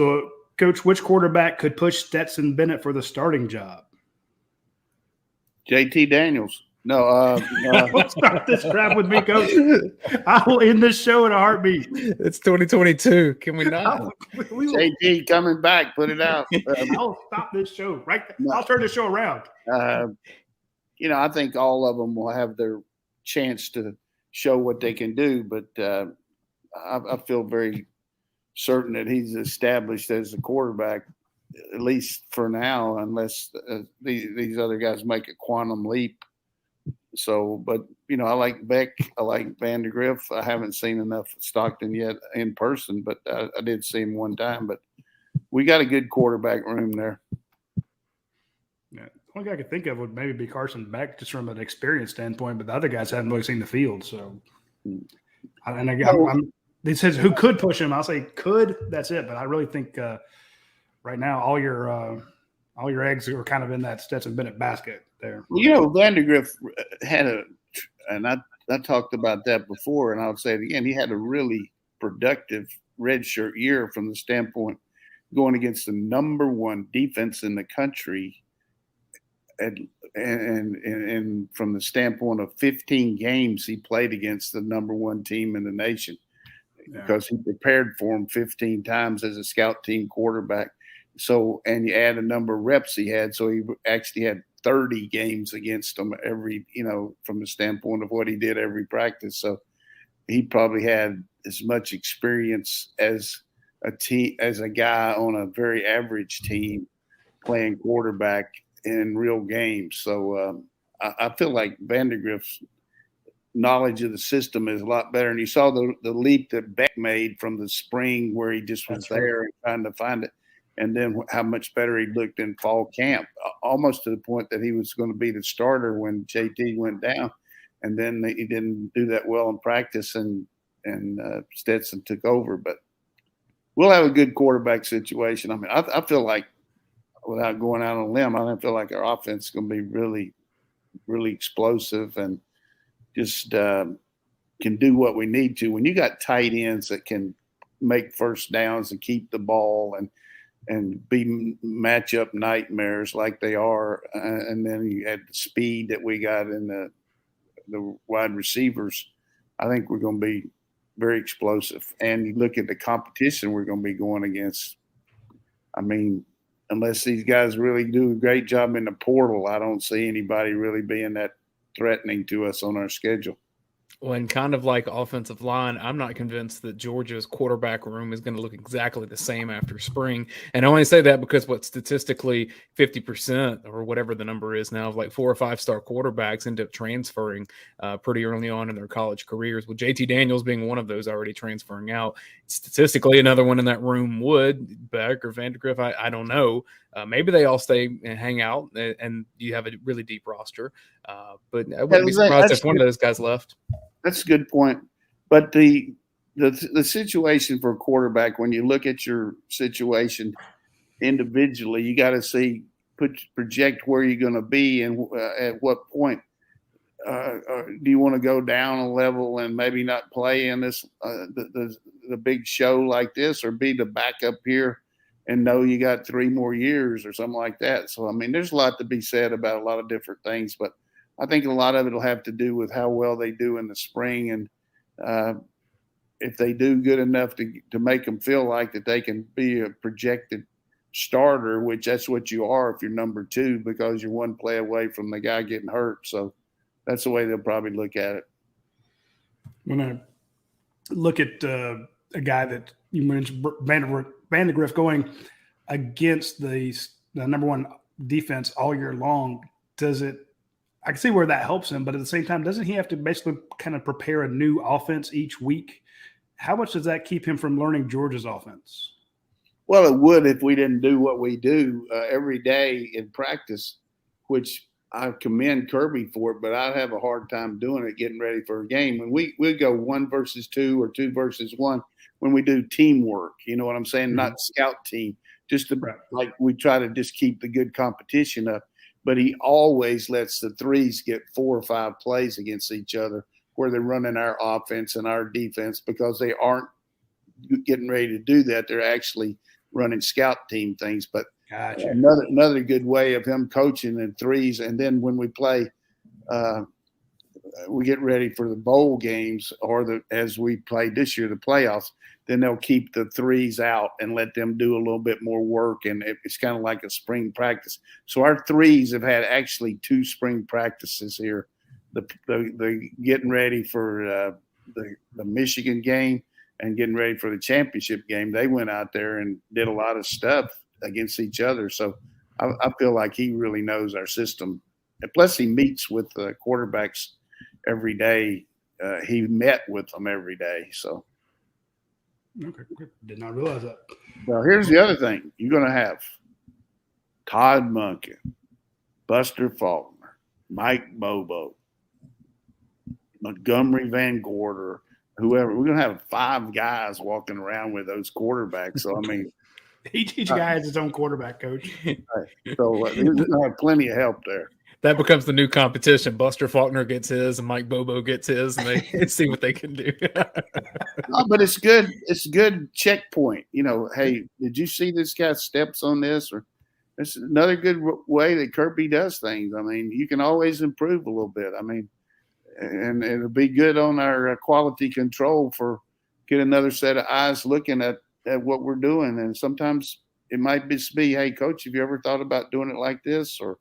Coach, which quarterback could push Stetson Bennett for the starting job?
JT Daniels. No,
don't start this crap with me, Coach. I will end this show in a heartbeat.
It's 2022. Can we not?
JT coming back. Put it out.
I'll stop this show right there. No. I'll turn the show around.
I think all of them will have their chance to show what they can do, but I feel very certain that he's established as a quarterback, at least for now, unless these other guys make a quantum leap. So, but, I like Beck. I like Vandegrift. I haven't seen enough Stockton yet in person, but I did see him one time. But we got a good quarterback room there.
Yeah. The only guy I could think of would maybe be Carson Beck, just from an experience standpoint, but the other guys haven't really seen the field. So, and again, it says who could push him. I'll say could. That's it. But I really think right now all your eggs are kind of in that Stetson Bennett basket there.
Vandegrift had and I talked about that before, and I'll say it again. He had a really productive redshirt year from the standpoint going against the number one defense in the country, and from the standpoint of 15 games he played against the number one team in the nation, because he prepared for him 15 times as a scout team quarterback. So, and you add a number of reps he had, so he actually had 30 games against them every, from the standpoint of what he did every practice. So he probably had as much experience as a guy on a very average team playing quarterback in real games. So I feel like Vandegrift's knowledge of the system is a lot better. And you saw the leap that Beck made from the spring where he just was there and trying to find it. And then how much better he looked in fall camp, almost to the point that he was going to be the starter when JT went down. And then he didn't do that well in practice, and Stetson took over. But we'll have a good quarterback situation. I mean, I feel like, without going out on a limb, I feel like our offense is going to be really, really explosive and just can do what we need to. When you got tight ends that can make first downs and keep the ball and be matchup nightmares like they are, and then you had the speed that we got in the wide receivers, I think we're going to be very explosive. And you look at the competition we're going to be going against. I mean, unless these guys really do a great job in the portal, I don't see anybody really being that threatening to us on our schedule.
When kind of like offensive line, I'm not convinced that Georgia's quarterback room is going to look exactly the same after spring. And I only say that because statistically 50% or whatever the number is now of like 4 or 5 star quarterbacks end up transferring pretty early on in their college careers, with JT Daniels being one of those already transferring out. Statistically, another one in that room would, Beck or Vandegrift, I don't know. Maybe they all stay and hang out and you have a really deep roster. But I wouldn't be surprised if one of those guys left.
That's a good point. But the situation for a quarterback, when you look at your situation individually, you got to project where you're going to be and at what point. Do you want to go down a level and maybe not play in this the big show like this, or be the backup here and know you got 3 more years or something like that? So, I mean, there's a lot to be said about a lot of different things, but I think a lot of it will have to do with how well they do in the spring, and if they do good enough to make them feel like that they can be a projected starter, which that's what you are if you're number 2, because you're 1 play away from the guy getting hurt. So that's the way they'll probably look at it.
When I look at a guy that you mentioned, Vandegrift, going against the number 1 defense all year long, I can see where that helps him, but at the same time, doesn't he have to basically kind of prepare a new offense each week? How much does that keep him from learning Georgia's offense?
Well, it would if we didn't do what we do every day in practice, which I commend Kirby for it, but I'd have a hard time doing it, getting ready for a game. When we go 1 versus 2 or 2 versus 1, when we do teamwork, you know what I'm saying? Mm-hmm. Not scout team, just like we try to just keep the good competition up. But he always lets the threes get 4 or 5 plays against each other where they're running our offense and our defense, because they aren't getting ready to do that. They're actually running scout team things. But
gotcha.
Another good way of him coaching in threes. And then when we play, we get ready for the bowl games, or as we played this year, the playoffs, then they'll keep the threes out and let them do a little bit more work. And it's kind of like a spring practice. So our threes have had actually 2 spring practices here. The getting ready for the Michigan game and getting ready for the championship game. They went out there and did a lot of stuff against each other. So I feel like he really knows our system. And plus, he meets with the quarterbacks every day. He met with them every day. So.
Okay, did not realize that.
Well, here's the other thing. You're going to have Todd Monken, Buster Faulkner, Mike Bobo, Montgomery Van Gorder, whoever. We're going to have 5 guys walking around with those quarterbacks. So, I mean.
each guy has his own quarterback, coach.
Right. So, we're going to have plenty of help there.
That becomes the new competition. Buster Faulkner gets his and Mike Bobo gets his, and they see what they can do.
No, but it's good. It's a good checkpoint. You know, hey, did you see this guy's steps on this? Or it's another good way that Kirby does things. I mean, you can always improve a little bit. I mean, and it'll be good on our quality control for get another set of eyes looking at what we're doing. And sometimes it might just be, hey, coach, have you ever thought about doing it like this? Or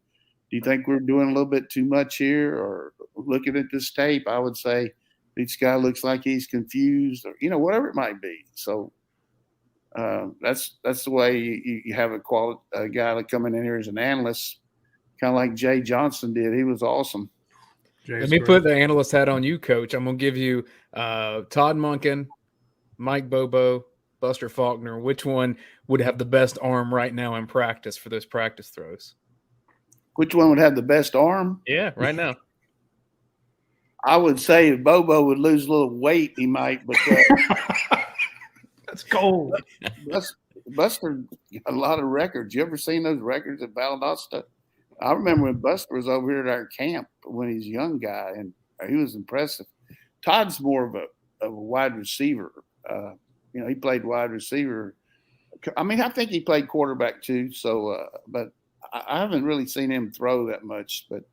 do you think we're doing a little bit too much here? Or looking at this tape, I would say this guy looks like he's confused, or, whatever it might be. So that's the way you have a guy that coming in here as an analyst, kind of like Jay Johnson did. He was awesome.
Let me put the analyst hat on you, Coach. I'm going to give you Todd Monken, Mike Bobo, Buster Faulkner. Which one would have the best arm right now in practice for those practice throws?
Which one would have the best arm?
Yeah, right now.
I would say if Bobo would lose a little weight, he might. But
that's cold.
Buster got a lot of records. You ever seen those records at Valdosta? I remember when Buster was over here at our camp when he's a young guy, and he was impressive. Todd's more of a wide receiver. He played wide receiver. I mean, I think he played quarterback too. So, but I haven't really seen him throw that much. But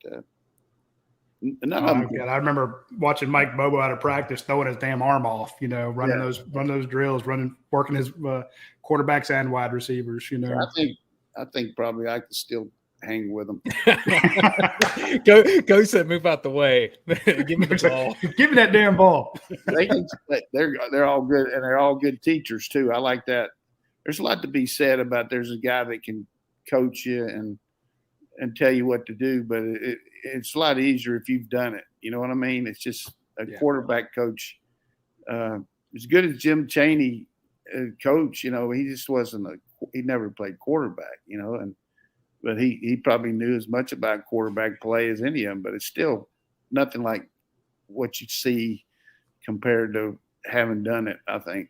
none of them.
I remember watching Mike Bobo out of practice throwing his damn arm off. Running those drills, working his quarterbacks and wide receivers.
So I think probably I could still hang with them.
Go said, move out the way. Give me the ball.
Give me that damn ball.
They're all good, and they're all good teachers too. I like that. There's a lot to be said about there's a guy that can coach you and tell you what to do, but it's a lot easier if you've done it. You know what I mean? It's just a quarterback coach. As good as Jim Chaney coach, he just wasn't he never played quarterback, but he probably knew as much about quarterback play as any of them, but it's still nothing like what you see compared to having done it, I think.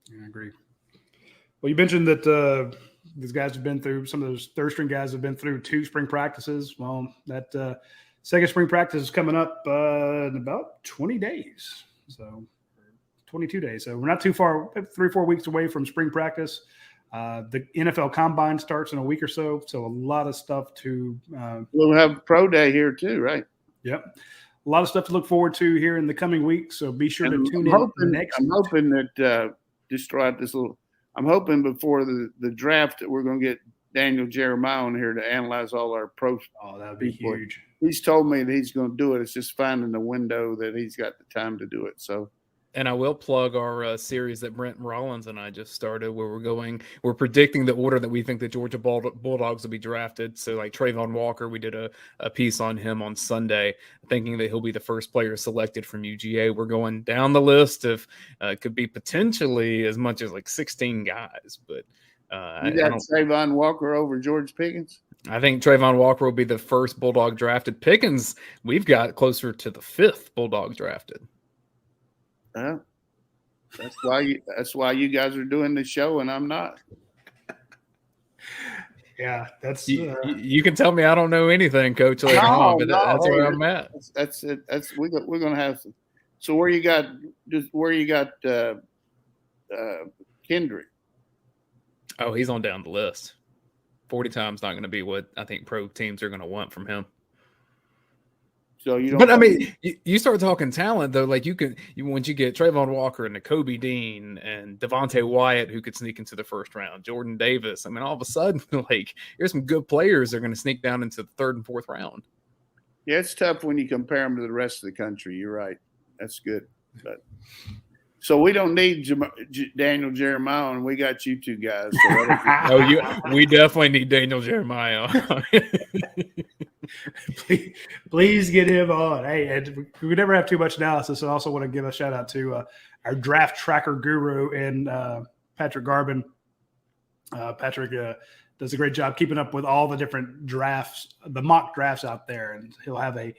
Yeah, I agree. Well, you mentioned that these guys have been through, some of those third-string guys have been through 2 spring practices. Well, that second spring practice is coming up in about 20 days. So 22 days. So we're not too far, 3-4 weeks away from spring practice. The NFL Combine starts in a week or so. So a lot of stuff to
we'll have pro day here too, right?
Yep. A lot of stuff to look forward to here in the coming weeks. So be sure to tune in next week.
I'm hoping that just throw out this little – I'm hoping before the draft that we're going to get Daniel Jeremiah on here to analyze all our pro.
Oh, that would be huge.
He's told me that he's going to do it. It's just finding the window that he's got the time to do it. So,
and I will plug our series that Brent Rollins and I just started, where we're predicting the order that we think the Georgia Bulldogs will be drafted. So, like Trayvon Walker, we did a piece on him on Sunday, thinking that he'll be the first player selected from UGA. We're going down the list of could be potentially as much as like 16 guys, but
you got Trayvon Walker over George Pickens.
I think Trayvon Walker will be the first Bulldog drafted. Pickens, we've got closer to the 5th Bulldog drafted.
That's why you guys are doing the show and I'm not.
Yeah, that's
you can tell me I don't know anything, Coach. Later on, but that's where I'm at.
That's it. We're gonna have some. So where you got Kendrick?
Oh, he's on down the list. 40 times not going to be what I think pro teams are going to want from him.
So you don't.
But I mean, you start talking talent though. Like once you get Trayvon Walker and Nakobe Dean and Devontae Wyatt, who could sneak into the first round, Jordan Davis. I mean, all of a sudden, like here's some good players that are going to sneak down into the 3rd and 4th round.
Yeah, it's tough when you compare them to the rest of the country. You're right. That's good. But so we don't need Daniel Jeremiah, and we got you two guys. So
we definitely need Daniel Jeremiah.
Please get him on. Hey, and we never have too much analysis. I also want to give a shout out to our draft tracker guru and Patrick Garvin. Patrick does a great job keeping up with all the different drafts, the mock drafts out there, and he'll have a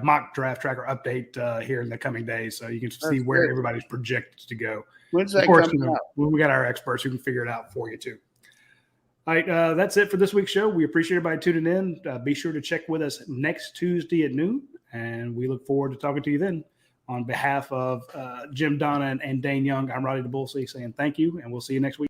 mock draft tracker update here in the coming days, so you can see where everybody's projected to go.
When's that coming out?
We got our experts who can figure it out for you too. All right, that's it for this week's show. We appreciate everybody tuning in. Be sure to check with us next Tuesday at noon, and we look forward to talking to you then. On behalf of Jim Donnan and Dayne Young, I'm Radi Nabulsi saying thank you, and we'll see you next week.